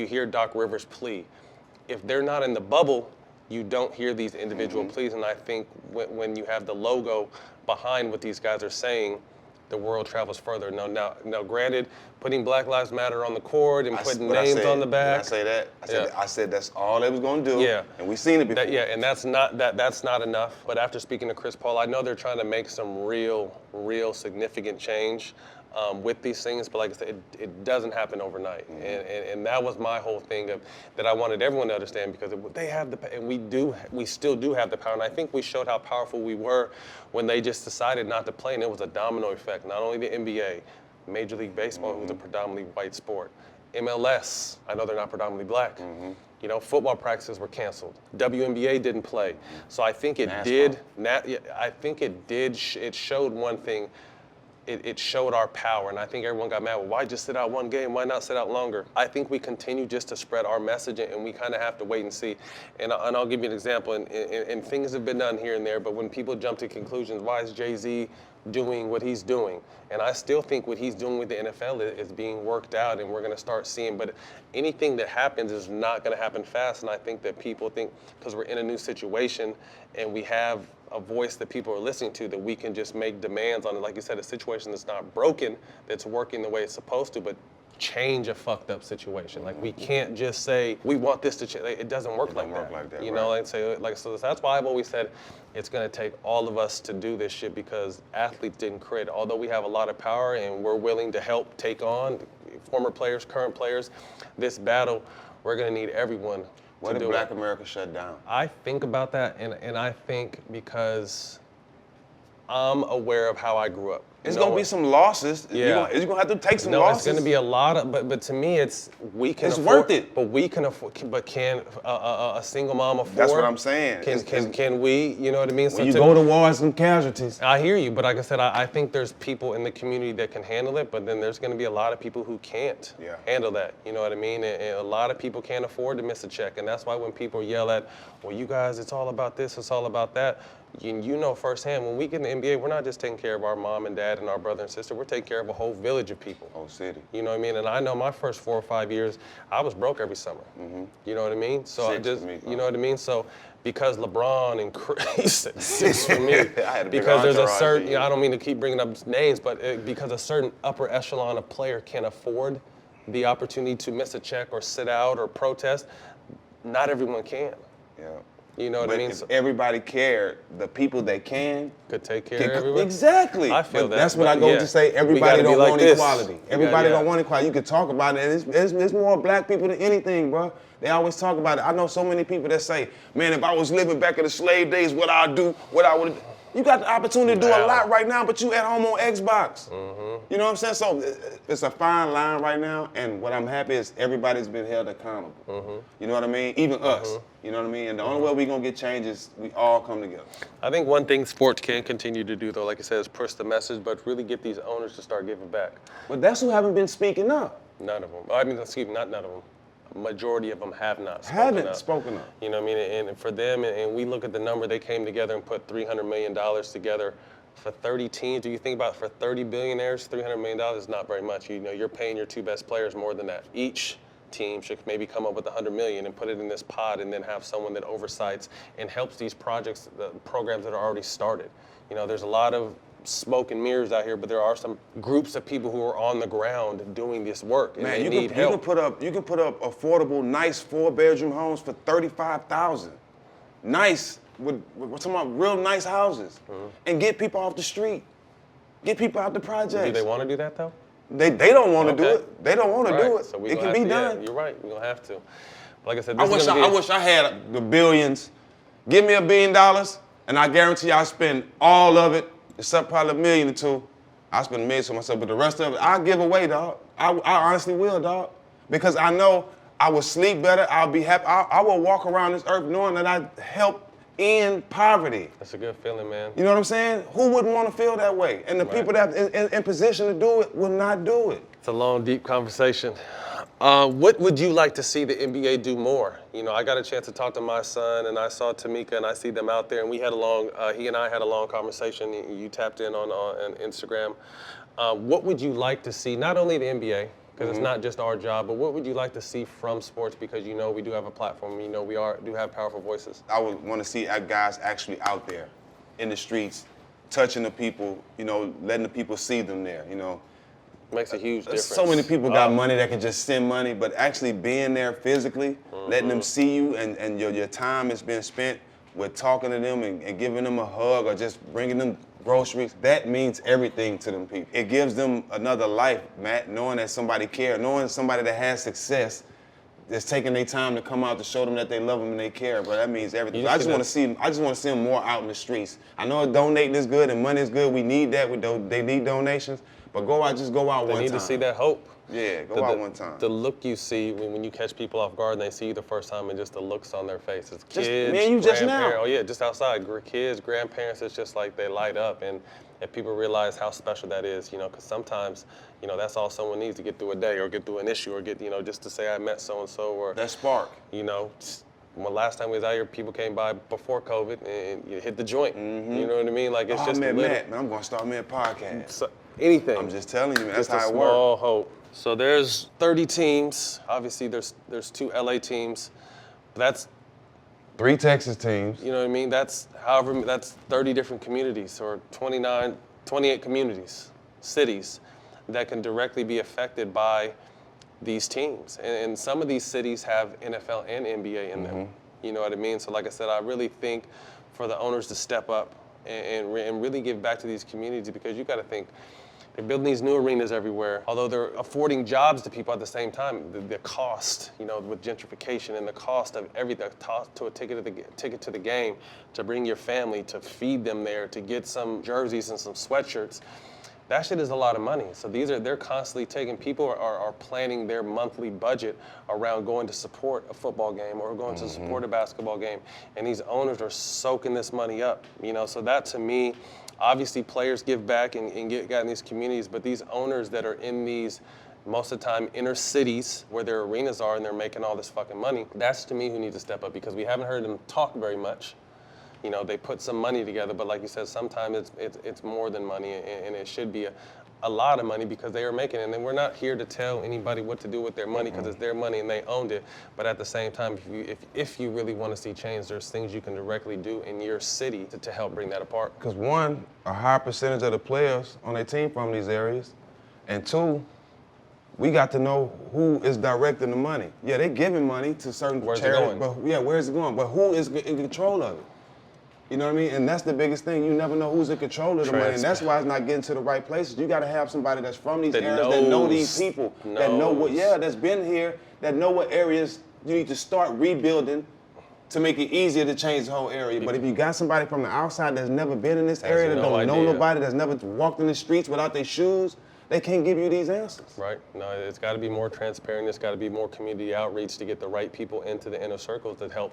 hear Doc Rivers' plea? If they're not in the bubble, you don't hear these individual pleas, and I think when you have the logo behind what these guys are saying, the world travels further. Now, granted, putting Black Lives Matter on the court and putting names on the back. Did I say that? I said that's all they was gonna do. Yeah. And we seen it before. And that's not enough. But after speaking to Chris Paul, I know they're trying to make some real significant change with these things. But like I said, it doesn't happen overnight. And that was my whole thing that I wanted everyone to understand, because they have and we still do have the power. And I think we showed how powerful we were when they just decided not to play, and it was a domino effect. Not only the NBA, Major League Baseball, who's a predominantly white sport, MLS, I know they're not predominantly black. Football practices were canceled. WNBA didn't play. So I think it did. It showed one thing. It showed our power, and I think everyone got mad. Well, why just sit out one game? Why not sit out longer? I think we continue just to spread our message, and we kind of have to wait and see. And I'll give you an example, and things have been done here and there, but when people jump to conclusions, why is Jay-Z doing what he's doing? And I still think what he's doing with the NFL is being worked out, and we're going to start seeing. But anything that happens is not going to happen fast, and I think that people think because we're in a new situation and we have a voice that people are listening to, that we can just make demands on it. Like you said, a situation that's not broken, that's working the way it's supposed to, but change a fucked up situation. Like, we can't just say we want this to change. It doesn't work like that. So that's why I've always said it's going to take all of us to do this shit, because athletes didn't create it. Although we have a lot of power and we're willing to help take on former players, current players, this battle, we're going to need everyone. What if Black America shut down? I think about that, and I think because I'm aware of how I grew up. It's going to be some losses. Yeah. You're going to have to take some losses. It's going to be a lot of, but to me, it's worth it. But we can afford, but can a single mom afford? That's what I'm saying. Can we, you know what I mean? When you go to war, some casualties. I hear you, but like I said, I think there's people in the community that can handle it, but then there's going to be a lot of people who can't handle that, you know what I mean? And a lot of people can't afford to miss a check, and that's why when people yell at, well, you guys, it's all about this, it's all about that, you know firsthand, when we get in the NBA, we're not just taking care of our mom and dad and our brother and sister, we're taking care of a whole village of people. Whole city. You know what I mean? And I know my first 4 or 5 years, I was broke every summer. You know what I mean? So you know what I mean? So because LeBron and Chris, 6 for me, because there's a certain, I don't mean to keep bringing up names, but because a certain upper echelon of player can afford the opportunity to miss a check or sit out or protest, not everyone can. Yeah. You know what I mean? If everybody cared, the people that could take care of everyone. Exactly. I feel that. That's what I go to say. Everybody don't want equality. Everybody don't want equality. You could talk about it. And it's more black people than anything, bro. They always talk about it. I know so many people that say, man, if I was living back in the slave days, what I'd do, what I would. You got the opportunity to do a lot right now, but you at home on Xbox. You know what I'm saying? So it's a fine line right now, and what I'm happy is everybody's been held accountable. You know what I mean? Even us. You know what I mean? And the only way we're gonna get change is we all come together. I think one thing sports can continue to do, though, like I said, is push the message, but really get these owners to start giving back. But that's who haven't been speaking up. None of them. I mean, excuse me, not none of them. Majority of them have not spoken up. You know what I mean? And for them, and we look at the number, they came together and put $300 million together for 30 teams. Do you think about for 30 billionaires, $300 million is not very much. You know, you're paying your two best players more than that. Each team should maybe come up with $100 million and put it in this pod and then have someone that oversights and helps these projects, the programs that are already started. You know, there's a lot of smoke and mirrors out here, but there are some groups of people who are on the ground doing this work, and man, they need help. You can put up affordable, nice 4-bedroom homes for $35,000. Nice, we're talking about real nice houses, and get people off the street, get people out the projects. Do they want to do that though? They don't want to do it. They don't want to do it. So it can be done. Yeah, you're right. We're gonna have to. Like I said, I wish I had the billions. Give me $1 billion, and I guarantee I spend all of it. Except probably $1 million or $2 million. I spend $1 million for myself, but the rest of it, I'll give away, dog. I honestly will, dog. Because I know I will sleep better, I'll be happy. I will walk around this earth knowing that I helped end poverty. That's a good feeling, man. You know what I'm saying? Who wouldn't want to feel that way? And the people that are in position to do it will not do it. It's a long, deep conversation. What would you like to see the NBA do more? You know, I got a chance to talk to my son, and I saw Tamika, and I see them out there, and we had he and I had a long conversation. You tapped in on Instagram. What would you like to see, not only the NBA, because it's not just our job, but what would you like to see from sports? Because you know we do have a platform, you know we do have powerful voices. I would want to see guys actually out there in the streets, touching the people, you know, letting the people see them there, you know. Makes a huge difference. So many people got money that can just send money, but actually being there physically, letting them see you, and your time is being spent with talking to them and giving them a hug or just bringing them groceries, that means everything to them people. It gives them another life, Matt, knowing that somebody cares, knowing somebody that has success that's taking their time to come out to show them that they love them and they care, bro. That means everything. I just want to see them more out in the streets. I know donating is good and money is good. We need that. They need donations. But go out one time. They need to see that hope. Yeah, go out one time. The look you see when you catch people off guard and they see you the first time, and just the looks on their faces. Kids, me and you just now. Oh yeah, just outside. Kids, grandparents, it's just like they light up. And if people realize how special that is, you know, because sometimes, you know, that's all someone needs to get through a day or get through an issue or get, you know, just to say I met so-and-so or. That spark. You know, when last time we was out here, people came by before COVID and you hit the joint. You know what I mean? Like it's just man, I'm going to start me a podcast. So, anything. I'm just telling you, man. That's just how a it works. small hope. So there's 30 teams. Obviously, there's 2 LA teams. That's 3 Texas teams. You know what I mean? That's 30 different communities or 28 communities, cities that can directly be affected by these teams. And some of these cities have NFL and NBA in them. You know what I mean? So like I said, I really think for the owners to step up and really give back to these communities, because you got to think, they're building these new arenas everywhere. Although they're affording jobs to people at the same time, the cost, you know, with gentrification and the cost of everything, to a ticket to the game, to bring your family, to feed them there, to get some jerseys and some sweatshirts, that shit is a lot of money. So they're constantly taking, people are planning their monthly budget around going to support a football game or going to support a basketball game. And these owners are soaking this money up, you know, so that to me, obviously players give back and get in these communities, but these owners that are in these, most of the time, inner cities where their arenas are and they're making all this fucking money, that's to me who needs to step up, because we haven't heard them talk very much. You know, they put some money together, but like you said, sometimes it's more than money, and it should be a lot of money because they are making it. And we're not here to tell anybody what to do with their money because it's their money and they owned it. But at the same time, if you really want to see change, there's things you can directly do in your city to help bring that apart. Because one, a high percentage of the players on their team from these areas, and 2, we got to know who is directing the money. Yeah, they're giving money to certain charities, but where's it going? But who is in control of it? You know what I mean? And that's the biggest thing. You never know who's in control of the money, and that's why it's not getting to the right places. You got to have somebody that's from these areas that know these people, that know what, that's been here, that know what areas You need to start rebuilding to make it easier to change the whole area. But if you got somebody from the outside that's never been in this area, that don't know nobody, that's never walked in the streets without their shoes, they can't give you these answers. Right. No, it's got to be more transparent. It's got to be more community outreach to get the right people into the inner circles that help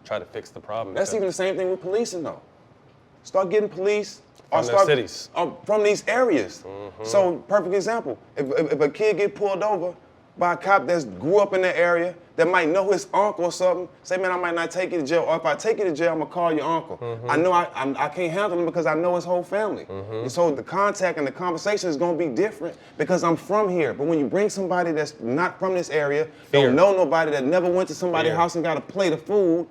try to fix the problem. That's even the same thing with policing, though. Start getting police from the cities. From these areas. So, perfect example. If a kid get pulled over by a cop that grew up in the area, that might know his uncle or something, say, man, I might not take you to jail. Or if I take you to jail, I'm going to call your uncle. I know I can't handle him because I know his whole family. And so the contact and the conversation is going to be different because I'm from here. But when you bring somebody that's not from this area, don't know nobody, that never went to somebody's house and got a plate of food,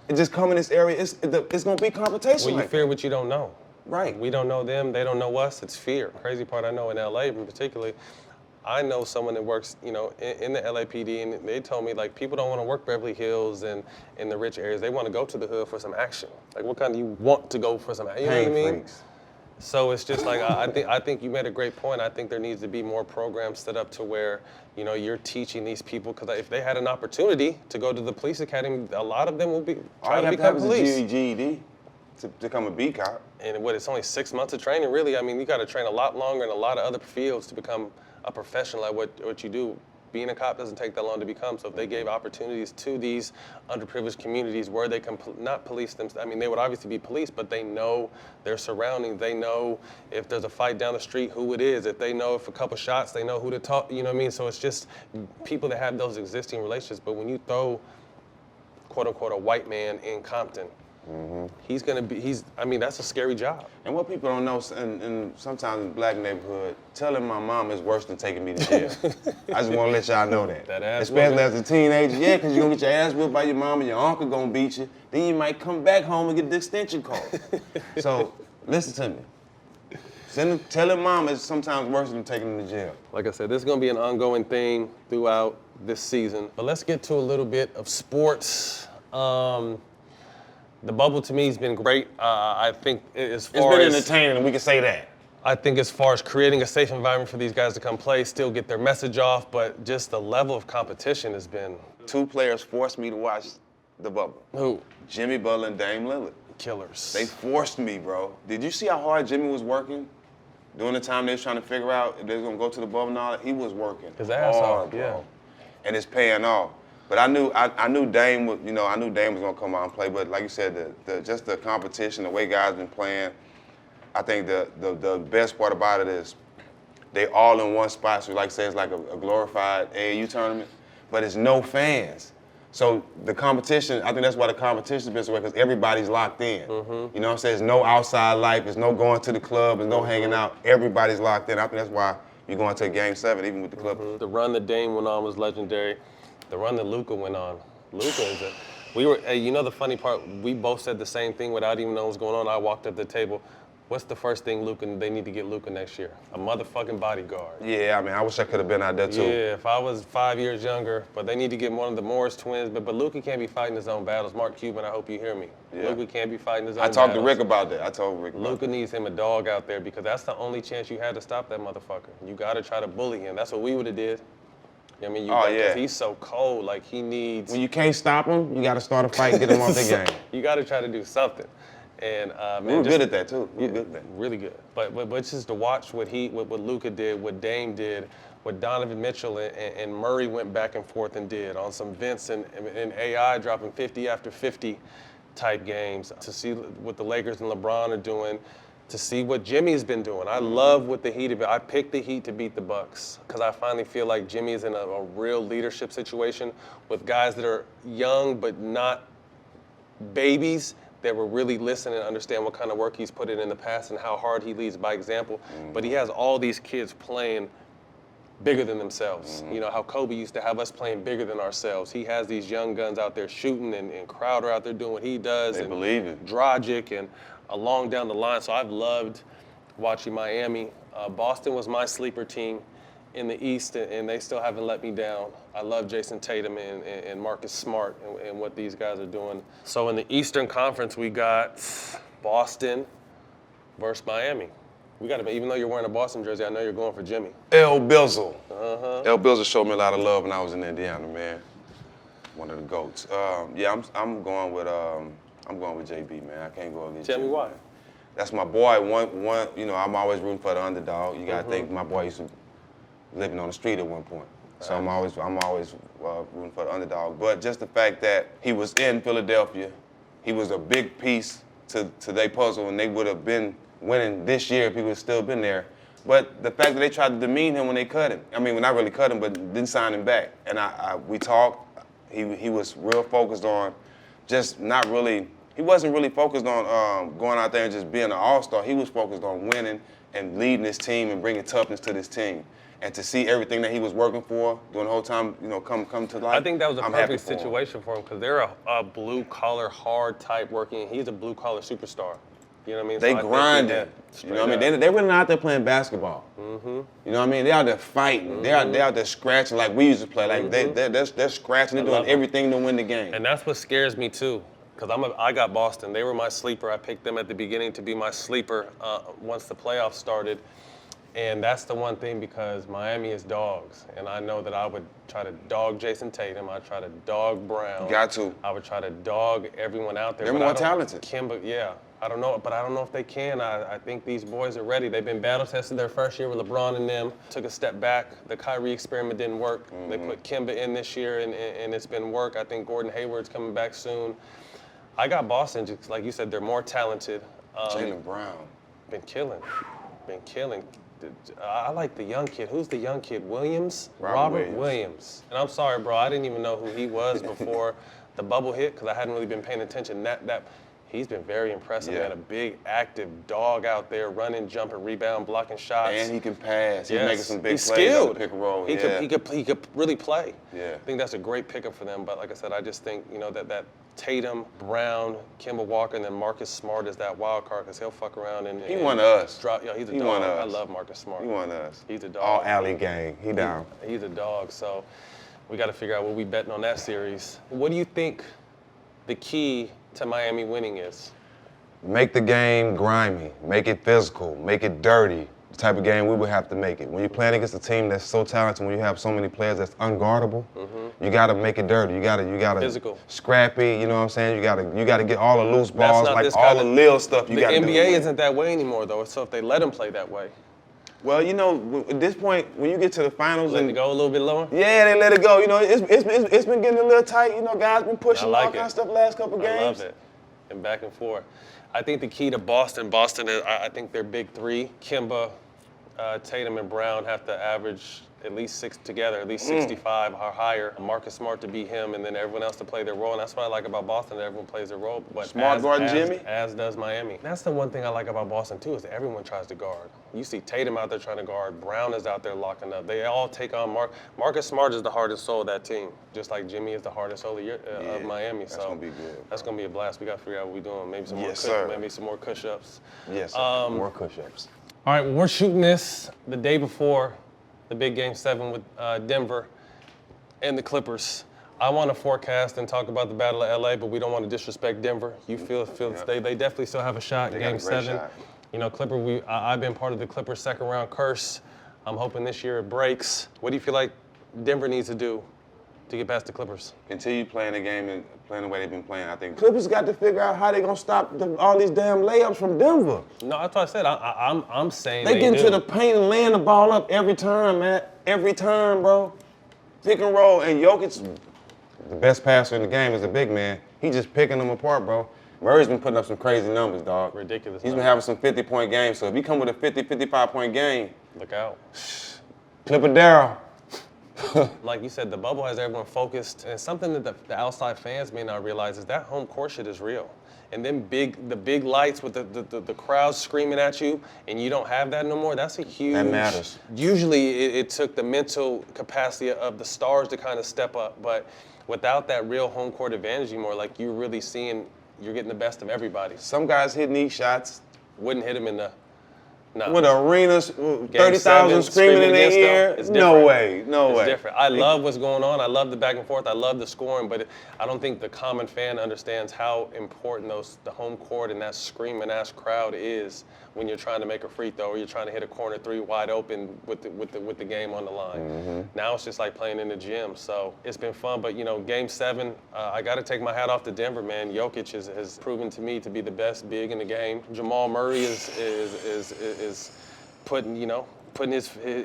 and just come in this area, it's going to be confrontation. Well, you fear what you don't know. Right. We don't know them, they don't know us, it's fear. Crazy part I know in LA in particular, I know someone that works, in the LAPD, and they told me, like, people don't want to work Beverly Hills and in the rich areas. They want to go to the hood for some action. Like, what kind do you want to go for some action? You know what I mean? Freaks. So it's just like, I think you made a great point. I think there needs to be more programs set up to where, you're teaching these people, because if they had an opportunity to go to the police academy, a lot of them will be trying to become police. All you have to have is a GED to become a B cop. And it's only 6 months of training, really. I mean, you got to train a lot longer in a lot of other fields to become a professional at what you do. Being a cop doesn't take that long to become. So if they gave opportunities to these underprivileged communities where they can not police them, I mean, they would obviously be policed, but they know their surroundings. They know if there's a fight down the street, who it is. If they know if a couple shots, they know who to talk, you know what I mean? So it's just people that have those existing relationships. But when you throw, quote unquote, a white man in Compton, that's a scary job. And what people don't know, and sometimes in the black neighborhood, telling my mom is worse than taking me to jail. I just want to let y'all know that. Especially as a teenager, because you're going to get your ass whipped by your mom and your uncle going to beat you. Then you might come back home and get the extension cord. So, listen to me. Telling mom is sometimes worse than taking them to jail. Like I said, this is going to be an ongoing thing throughout this season. But let's get to a little bit of sports. The bubble to me has been great. I think as far as it's been entertaining, and we can say that. I think as far as creating a safe environment for these guys to come play, still get their message off, but just the level of competition has been. 2 players forced me to watch the bubble. Who? Jimmy Butler and Dame Lillard. Killers. They forced me, bro. Did you see how hard Jimmy was working during the time they was trying to figure out if they was gonna go to the bubble and all that? He was working his ass off, bro. yeah. And it's paying off. But I knew Dame was, I knew Dame was gonna come out and play. But like you said, just the competition, the way guys been playing, I think the best part about it is they all in one spot. So like I said, it's like a glorified AAU tournament, but it's no fans. So the competition, I think that's why the competition's been so well, because everybody's locked in. You know what I'm saying? There's no outside life, there's no going to the club, there's no hanging out. Everybody's locked in. I think that's why you're going to Game 7, even with the club. The run that Dame went on was legendary. The run that Luka went on. Luka is the funny part, we both said the same thing without even knowing what was going on. I walked up to the table. What's the first thing they need to get Luka next year? A motherfucking bodyguard. Yeah, I mean, I wish I could have been out there too. Yeah, if I was 5 years younger, but they need to get one of the Morris twins. But Luka can't be fighting his own battles. Mark Cuban, I hope you hear me. Yeah. Luka can't be fighting his own battles. I talked to Rick about that. I told Rick about Luka needs him a dog out there because that's the only chance you had to stop that motherfucker. You got to try to bully him. That's what we would have did. I mean, because he's so cold, like he needs. When you can't stop him, you got to start a fight and get him off the game. You got to try to do something. And we were good at that too. We were good at that. Really good. But just to watch what Luka did, what Dame did, what Donovan Mitchell and Murray went back and forth and did on some Vince and AI dropping 50 after 50 type games. To see what the Lakers and LeBron are doing. To see what Jimmy's been doing. I love what the Heat have been. I picked the Heat to beat the Bucks because I finally feel like Jimmy's in a real leadership situation with guys that are young but not babies that will really listen and understand what kind of work he's put in the past and how hard he leads by example. But he has all these kids playing bigger than themselves. You know, how Kobe used to have us playing bigger than ourselves. He has these young guns out there shooting and Crowder out there doing what he does. They believe it. Dragic and along down the line. So I've loved watching Miami. Boston was my sleeper team in the East, and they still haven't let me down. I love Jason Tatum and Marcus Smart and what these guys are doing. So in the Eastern Conference, we got Boston versus Miami. We got to, even though you're wearing a Boston jersey, I know you're going for Jimmy. El Bizzle. El Bizzle showed me a lot of love when I was in Indiana, man. One of the GOATs. Yeah, I'm going with JB, man. I can't go against Tell me Jimmy. why. That's my boy. One, you know, I'm always rooting for the underdog. You gotta think my boy used to living on the street at one point. So I'm always rooting for the underdog. But just the fact that he was in Philadelphia, he was a big piece to their puzzle, and they would have been winning this year if he would have still been there. But the fact that they tried to demean him when they cut him, I mean, well, not really cut him, but didn't sign him back. And we talked. He was real focused on just not really. He wasn't really focused on going out there and just being an all-star. He was focused on winning and leading this team and bringing toughness to this team. And to see everything that he was working for during the whole time, you know, come to life. I think that was a perfect for him. situation for him because they're a blue-collar, hard type working. He's a blue-collar superstar. You know what I mean? They so grinding. You know what I mean? They really not out there playing basketball. Mm-hmm. You know what I mean? They out there fighting. Mm-hmm. They out there scratching like we used to play. Like they're scratching. They're doing everything to win the game. And that's what scares me too. Because I got Boston. They were my sleeper. I picked them at the beginning to be my sleeper once the playoffs started. And that's the one thing because Miami is dogs. And I know that I would try to dog Jason Tatum. I'd try to dog Brown. Got to. I would try to dog everyone out there. They're more talented. Kimba, yeah. I don't know, but I don't know if they can. I think these boys are ready. They've been battle tested their first year with LeBron and them. Took a step back. The Kyrie experiment didn't work. Mm-hmm. They put Kimba in this year, and it's been work. I think Gordon Hayward's coming back soon. I got Boston, just like you said, they're more talented. Jaylen Brown. Been killing. I like the young kid. Who's the young kid? Williams? Robert Williams. And I'm sorry, bro, I didn't even know who he was before the bubble hit because I hadn't really been paying attention. He's been very impressive. Yeah. Man, a big, active dog out there, running, jumping, rebound, blocking shots. And he can pass. He's making some big He's plays skilled. on the pick and roll. He could really play. Yeah. I think that's a great pickup for them. But like I said, I just think that Tatum, Brown, Kemba Walker, and then Marcus Smart is that wild card because he'll fuck around and he won us. He's a dog. Won us. I love Marcus Smart. He won us. He's a dog. All alley gang. He down. He's a dog. So we got to figure out what we betting on that series. What do you think the key to Miami winning is? Make the game grimy, make it physical, make it dirty. The type of game we would have to make it. When you're playing against a team that's so talented, when you have so many players that's unguardable, you gotta make it dirty. You gotta physical, scrappy. You know what I'm saying? You gotta get all the loose balls, like all the little stuff. You gotta do. The NBA isn't that way anymore, though. So if they let them play that way. Well, you know, at this point, when you get to the finals, let it go a little bit lower. Yeah, they let it go. You know, it's been getting a little tight. You know, guys been pushing all kind of stuff the last couple games. I love it. And back and forth. I think the key to Boston is, I think their big three, Kimba, Tatum, and Brown have to average at least 6 together, at least 65 or higher. Marcus Smart to beat him, and then everyone else to play their role. And that's what I like about Boston, that everyone plays their role. But Smart guarding Jimmy? As does Miami. That's the one thing I like about Boston, too, is that everyone tries to guard. You see Tatum out there trying to guard. Brown is out there locking up. They all take on Marcus Smart is the heart and soul of that team, just like Jimmy is the heart and soul of Miami. That's going to be good. That's going to be a blast. We got to figure out what we're doing. Maybe some more push-ups. Yes, sir. More push-ups. All right, well, we're shooting this the day before the big Game 7 with Denver and the Clippers. I want to forecast and talk about the Battle of LA, but we don't want to disrespect Denver. You feel they definitely still have a shot in Game 7. Shot. You know, I've been part of the Clippers second round curse. I'm hoping this year it breaks. What do you feel like Denver needs to do to get past the Clippers? Continue playing the game and playing the way they've been playing. I think Clippers got to figure out how they're going to stop all these damn layups from Denver. No, that's what I said. I'm saying they get into the paint and laying the ball up every time, man. Every time, bro. Pick and roll. And Jokic, the best passer in the game, is a big man. He's just picking them apart, bro. Murray's been putting up some crazy numbers, dog. Ridiculous. He's been having some 50-point games. So if he come with a 50, 55-point game, look out. Clipper Darryl. Like you said, the bubble has everyone focused, and something that the outside fans may not realize is that home court shit is real. And then the big lights with the crowd screaming at you, and you don't have that no more, that's a huge... That matters. Usually it took the mental capacity of the stars to kind of step up, but without that real home court advantage anymore, like you're really seeing, you're getting the best of everybody. Some guys hitting these shots. Wouldn't hit them in the No. With arenas, 30,000 screaming in their ear. No way. It's different. I love what's going on. I love the back and forth. I love the scoring, but I don't think the common fan understands how important the home court and that screaming ass crowd is when you're trying to make a free throw or you're trying to hit a corner three wide open with the game on the line. Mm-hmm. Now it's just like playing in the gym. So it's been fun. But Game 7, I got to take my hat off to Denver, man. Jokic has proven to me to be the best big in the game. Jamal Murray is putting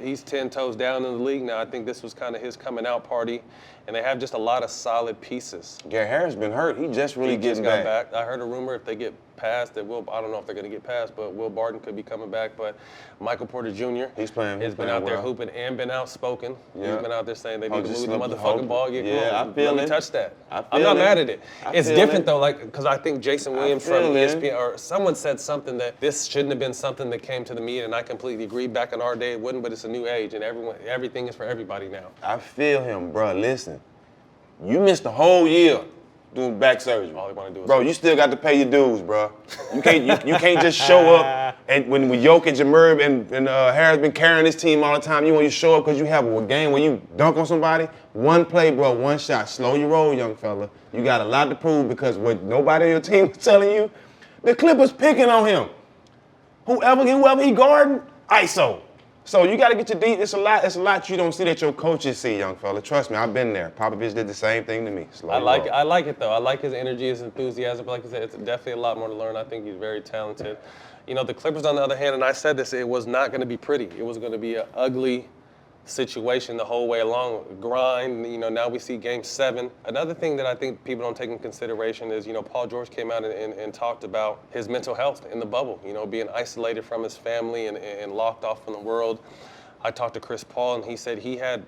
he's 10 toes down in the league now. I think this was kind of his coming out party, and they have just a lot of solid pieces. Gary Harris been hurt. He just really getting back. I heard a rumor if they get past that I don't know if they're going to get past, but Will Barton could be coming back. But Michael Porter Jr. He's playing. Has been out there hooping and been outspoken. Yeah. He's been out there saying they need to move the motherfucking ball. I feel Let me touch that. I'm not mad at it. It's different though, because I think Jason Williams from ESPN or someone said something that this shouldn't have been something that came to the media, and I completely agree. Back in our day, it wouldn't, but it's a new age, and everything is for everybody now. I feel him, bro. Listen, you missed a whole year doing back surgery. All they want to do is bro, you still got to pay your dues, bro. You can't just show up and when Jokic and Murray and Harris been carrying this team all the time, you want to show up because you have a game where you dunk on somebody. One play, bro, one shot. Slow your roll, young fella. You got a lot to prove because what nobody on your team is telling you, the Clippers picking on him. Whoever he guarding, ISO. So you got to get your deep. It's a lot you don't see that your coaches see, young fella. Trust me, I've been there. Popovich did the same thing to me. I like it though. I like his energy, his enthusiasm. But like I said, it's definitely a lot more to learn. I think he's very talented. The Clippers, on the other hand, and I said this, it was not going to be pretty. It was going to be an ugly situation the whole way along. Grind. Now we see Game 7. Another thing that I think people don't take in consideration is, Paul George came out and talked about his mental health in the bubble. Being isolated from his family and locked off from the world. I talked to Chris Paul, and he said he had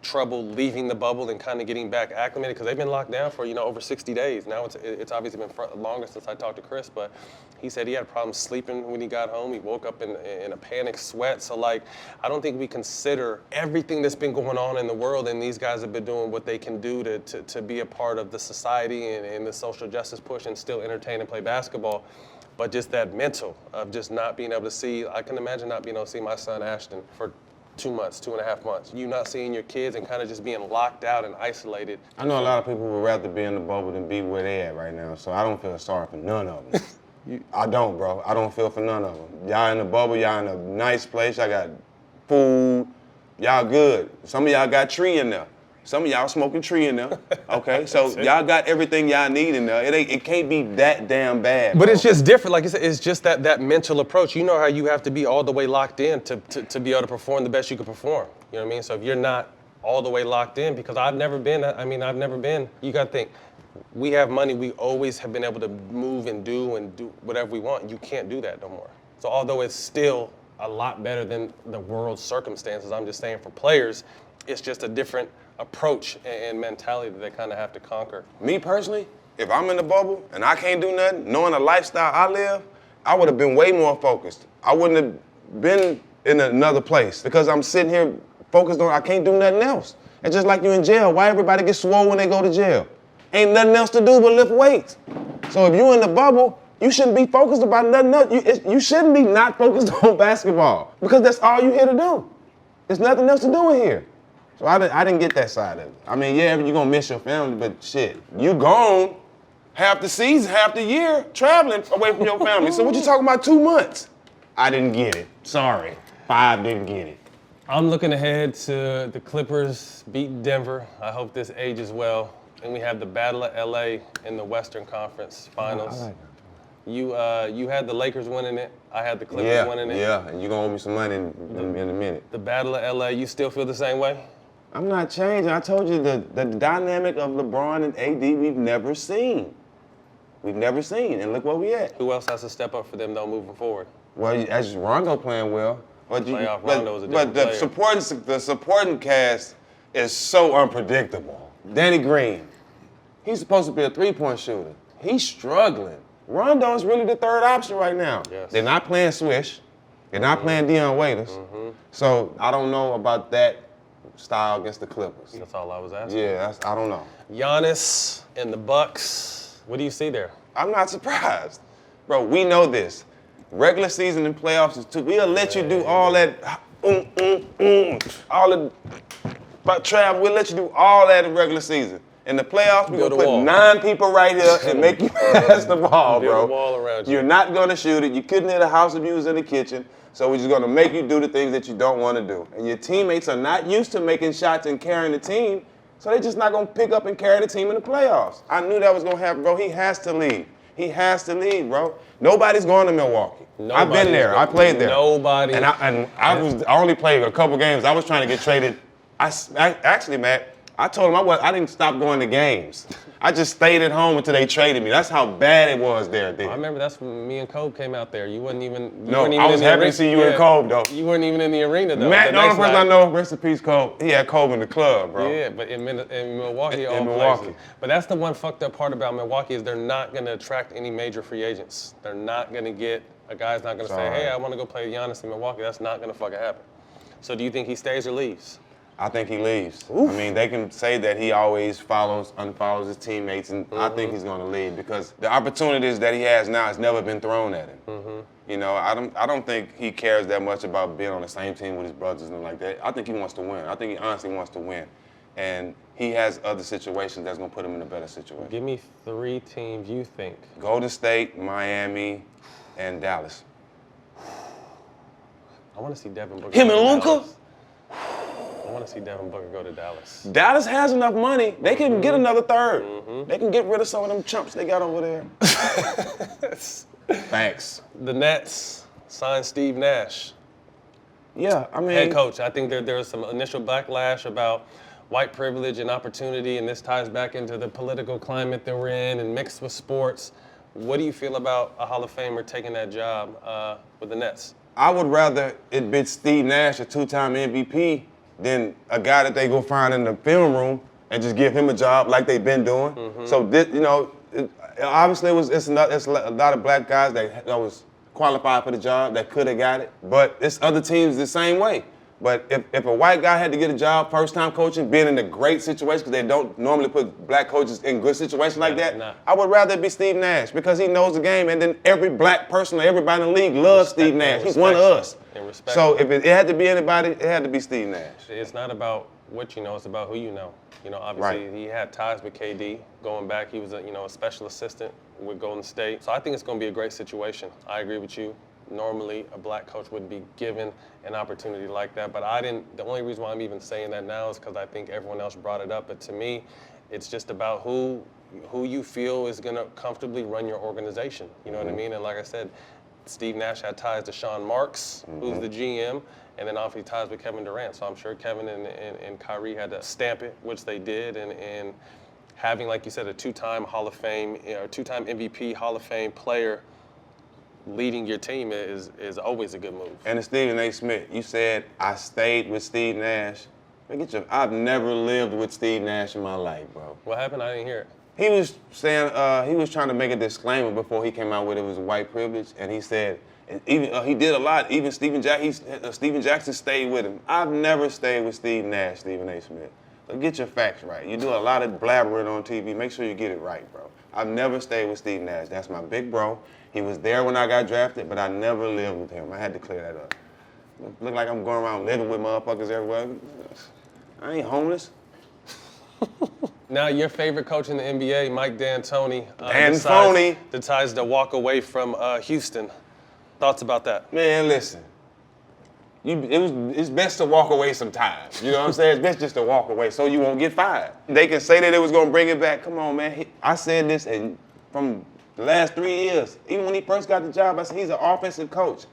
trouble leaving the bubble and kind of getting back acclimated because they've been locked down for over 60 days. Now it's obviously been longer since I talked to Chris, but he said he had problems sleeping when he got home. He woke up in a panic sweat. So I don't think we consider everything that's been going on in the world, and these guys have been doing what they can do to be a part of the society and the social justice push and still entertain and play basketball. But just that mental of just not being able to see. I can imagine not being able to see my son Ashton for 2.5 months. You not seeing your kids and kind of just being locked out and isolated. I know a lot of people would rather be in the bubble than be where they at right now, so I don't feel sorry for none of them. I don't, bro. I don't feel for none of them. Y'all in the bubble, y'all in a nice place, y'all got food, y'all good. Some of y'all got tree in there. Some of y'all smoking tree in there, okay? So y'all got everything y'all need in there. It can't be that damn bad. But bro. it's just different. Like I said, it's just that mental approach. You know how you have to be all the way locked in to be able to perform the best you can perform. You know what I mean? So if you're not all the way locked in, because I've never been, you got to think, we have money, we always have been able to move and do whatever we want. You can't do that no more. So although it's still a lot better than the world's circumstances, I'm just saying for players, it's just a different approach and mentality that they kind of have to conquer. Me personally, if I'm in the bubble and I can't do nothing, knowing the lifestyle I live, I would have been way more focused. I wouldn't have been in another place because I'm sitting here focused on I can't do nothing else. It's just like you in jail. Why everybody get swole when they go to jail? Ain't nothing else to do but lift weights. So if you're in the bubble, you shouldn't be focused about nothing else. You shouldn't be not focused on basketball because that's all you're here to do. There's nothing else to do in here. So I didn't get that side of it. I mean, yeah, you're gonna miss your family, but shit, you gone half the season, half the year, traveling away from your family. So what you talking about 2 months? I didn't get it. Sorry. 5 didn't get it. I'm looking ahead to the Clippers beating Denver. I hope this ages well. And we have the Battle of LA in the Western Conference Finals. I like that. You had the Lakers winning it. I had the Clippers winning it. Yeah, and you're gonna owe me some money in a minute. The Battle of LA, you still feel the same way? I'm not changing. I told you the dynamic of LeBron and AD we've never seen. We've never seen, and look where we at. Who else has to step up for them though moving forward? Well, as Rondo playing well, but Rondo is a different player. the supporting cast is so unpredictable. Danny Green, he's supposed to be a three-point shooter. He's struggling. Rondo is really the third option right now. Yes. They're not playing Swish. They're not playing Dion Waiters. Mm-hmm. So I don't know about that style against the Clippers. That's all I was asking. Yeah, I don't know. Giannis and the Bucks. What do you see there? I'm not surprised. Bro, we know this. Regular season and playoffs is too. We'll let you do all that, all the, but Trav, we'll let you do all that in regular season. In the playoffs, we're gonna put 9 people right here and make you pass the ball, bro. Build a wall around you. You're not gonna shoot it. You couldn't hit a house of music in the kitchen. So we're just gonna make you do the things that you don't want to do. And your teammates are not used to making shots and carrying the team, so they're just not gonna pick up and carry the team in the playoffs. I knew that was gonna happen, bro. He has to leave. He has to leave, bro. Nobody's going to Milwaukee. I've been there. I played there. Nobody. And I only played a couple games. I was trying to get traded. Actually, Matt, I told him I didn't stop going to games. I just stayed at home until they traded me. That's how bad it was there. I remember that's when me and Kobe came out there. You weren't even. I was happy to see you in Kobe, though. You weren't even in the arena, though. Matt, the only person I know, rest in peace, Kobe. He had Kobe in the club, bro. Yeah, but in Milwaukee, in Milwaukee. Places. But that's the one fucked up part about Milwaukee is they're not going to attract any major free agents. They're not going to get a guy's not going to say, hey, I want to go play Giannis in Milwaukee. That's not going to fucking happen. So do you think he stays or leaves? I think he leaves. Oof. I mean, they can say that he always unfollows his teammates, and I think he's going to leave because the opportunities that he has now has never been thrown at him. You know, I don't think he cares that much about being on the same team with his brothers and like that. I think he wants to win. I think he honestly wants to win, and he has other situations that's going to put him in a better situation. Give me 3 teams you think. Golden State, Miami, and Dallas. I want to see Devin Booker. Him and Luka? I want to see Devin Booker go to Dallas. Dallas has enough money. They can get another third. They can get rid of some of them chumps they got over there. Thanks. The Nets signed Steve Nash. Yeah, I mean. Head coach. I think there was some initial backlash about white privilege and opportunity, and this ties back into the political climate that we're in and mixed with sports. What do you feel about a Hall of Famer taking that job with the Nets? I would rather it be Steve Nash, a 2-time MVP, than a guy that they go find in the film room and just give him a job like they've been doing. So this, you know, obviously it's a lot of black guys that was qualified for the job that could have got it, but it's other teams the same way. But if a white guy had to get a job first time coaching, being in a great situation, because they don't normally put black coaches in good situations like that, I would rather it be Steve Nash because he knows the game, and then every black person or everybody in the league loves Steve Nash. He's one of us. So if it had to be anybody, it had to be Steve Nash. It's not about what you know, it's about who you know. You know, obviously he had ties with KD going back. He was a special assistant with Golden State. So I think it's going to be a great situation. I agree with you. Normally, a black coach would be given an opportunity like that, but the only reason why I'm even saying that now is because I think everyone else brought it up, but to me, it's just about who you feel is gonna comfortably run your organization, you know what I mean? And like I said, Steve Nash had ties to Sean Marks, who's the GM, and then obviously ties with Kevin Durant, so I'm sure Kevin and Kyrie had to stamp it, which they did, and having, like you said, a 2-time Hall of Fame, 2-time MVP Hall of Fame player leading your team is always a good move. And to Stephen A. Smith, you said, I stayed with Steve Nash. I've never lived with Steve Nash in my life, bro. What happened? I didn't hear it. He was saying, he was trying to make a disclaimer before he came out with it was white privilege, and he said, even he did a lot, even Stephen Jackson stayed with him. I've never stayed with Steve Nash, Stephen A. Smith. So get your facts right. You do a lot of blabbering on TV, make sure you get it right, bro. I've never stayed with Steve Nash. That's my big bro. He was there when I got drafted, but I never lived with him. I had to clear that up. Look like I'm going around living with motherfuckers everywhere. I ain't homeless. Now, your favorite coach in the NBA, Mike D'Antoni, decides to walk away from Houston. Thoughts about that? Man, listen. It's best to walk away sometimes. You know what I'm saying? It's best just to walk away so you won't get fired. They can say that they was going to bring it back. Come on, man. I said this from the last 3 years. Even when he first got the job, I said he's an offensive coach.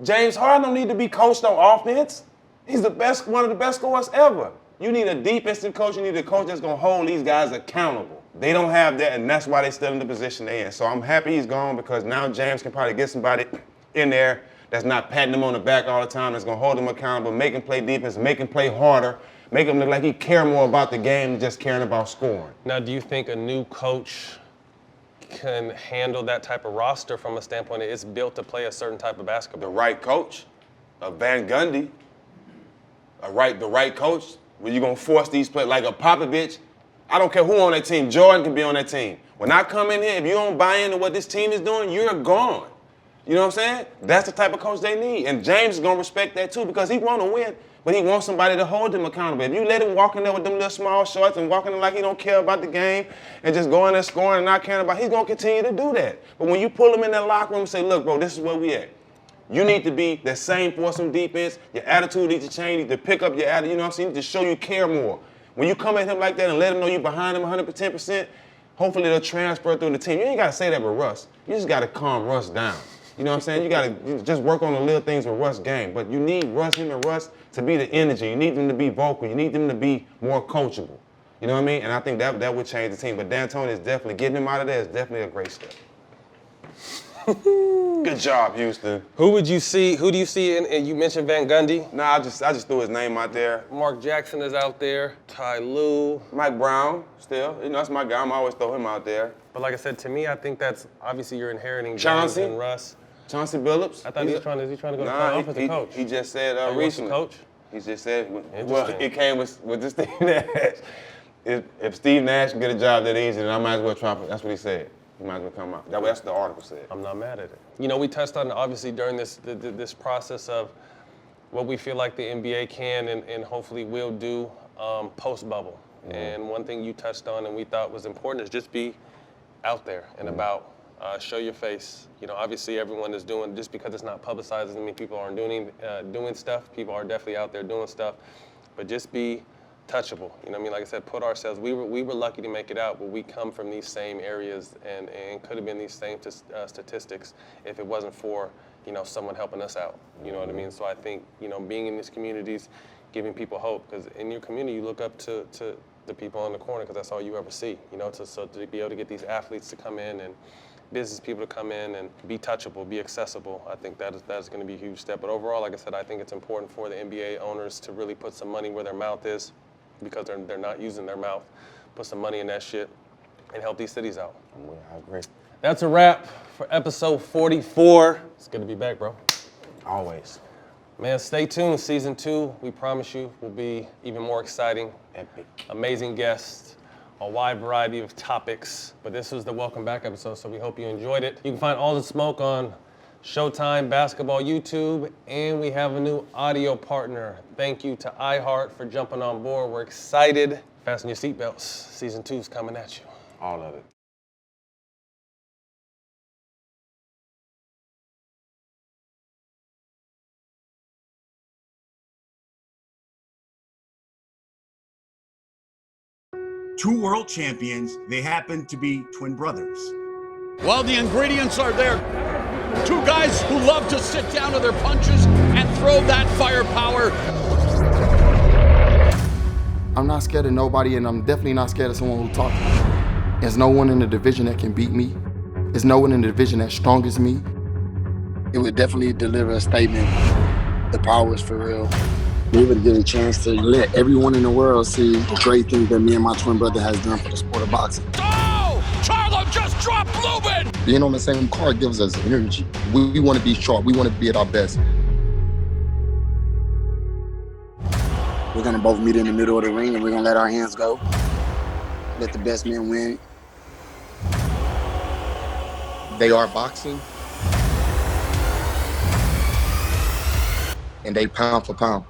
James Harden don't need to be coached on offense. He's one of the best scorers ever. You need a defensive coach. You need a coach that's going to hold these guys accountable. They don't have that, and that's why they're still in the position they're in. So I'm happy he's gone because now James can probably get somebody in there that's not patting him on the back all the time, that's going to hold him accountable, make him play defense, make him play harder, make him look like he care more about the game than just caring about scoring. Now, do you think a new coach can handle that type of roster from a standpoint that it's built to play a certain type of basketball? The right coach, a Van Gundy, the right coach, where you're going to force these players, like a Popovich. I don't care who on that team. Jordan can be on that team. When I come in here, if you don't buy into what this team is doing, you're gone. You know what I'm saying? That's the type of coach they need. And James is going to respect that too because he want to win, but he wants somebody to hold him accountable. If you let him walk in there with them little small shorts and walk in there like he don't care about the game and just go in there scoring and not caring about it, he's going to continue to do that. But when you pull him in that locker room and say, look, bro, this is where we at. You need to be that same force on defense. Your attitude needs to change. You need to pick up your attitude. You know what I'm saying? You need to show you care more. When you come at him like that and let him know you're behind him 110%, hopefully they'll transfer through the team. You ain't got to say that with Russ. You just got to calm Russ down. You know what I'm saying? You got to just work on the little things with Russ' game. But you need him and Russ to be the energy. You need them to be vocal. You need them to be more coachable. You know what I mean? And I think that would change the team. But D'Antoni is definitely, getting him out of there is definitely a great step. Good job, Houston. Who do you see and you mentioned Van Gundy? Nah, I just threw his name out there. Mark Jackson is out there. Ty Lue. Mike Brown, still. You know, that's my guy. I'm always throw him out there. But like I said, to me, I think that's obviously you're inheriting Chauncey. James and Russ. Chauncey Billups. I thought is he trying to go to offensive coach? He just said he recently. coach? He just said, well, it came with this Steve Nash. If Steve Nash can get a job that easy, then I might as well try. That's what he said. He might as well come out. That's what the article said. I'm not mad at it. You know, we touched on obviously during this process of what we feel like the NBA can and hopefully will do post-bubble. Mm-hmm. And one thing you touched on and we thought was important is just be out there and about. Show your face. You know, obviously everyone is doing, just because it's not publicized doesn't mean people aren't doing stuff. People are definitely out there doing stuff, but just be touchable. You know what I mean? Like I said, put ourselves, we were lucky to make it out, but we come from these same areas and could have been these same statistics if it wasn't for, you know, someone helping us out. You know what I mean? So I think, you know, being in these communities, giving people hope, because in your community you look up to the people on the corner because that's all you ever see. You know, so to be able to get these athletes to come in and business people to come in and be touchable, be accessible, I think that is going to be a huge step. But overall, like I said, I think it's important for the NBA owners to really put some money where their mouth is because they're not using their mouth. Put some money in that shit and help these cities out. I agree. That's a wrap for episode 44. It's good to be back, bro. Always. Man, stay tuned. Season 2, we promise you, will be even more exciting. Epic. Amazing guests. A wide variety of topics, but this was the welcome back episode, so we hope you enjoyed it. You can find all the smoke on Showtime Basketball YouTube, and we have a new audio partner. Thank you to iHeart for jumping on board. We're excited. Fasten your seatbelts. Season 2 is coming at you. All of it. Two world champions, they happen to be twin brothers. Well, the ingredients are there. Two guys who love to sit down to their punches and throw that firepower. I'm not scared of nobody, and I'm definitely not scared of someone who talks to me. There's no one in the division that can beat me. There's no one in the division that's strong as me. It would definitely deliver a statement. The power is for real. We would get a chance to let everyone in the world see the great things that me and my twin brother has done for the sport of boxing. Oh! Charlo just dropped Lubin! Being on the same card gives us energy. We want to be sharp. We want to be at our best. We're going to both meet in the middle of the ring and we're going to let our hands go. Let the best man win. They are boxing. And they pound for pound.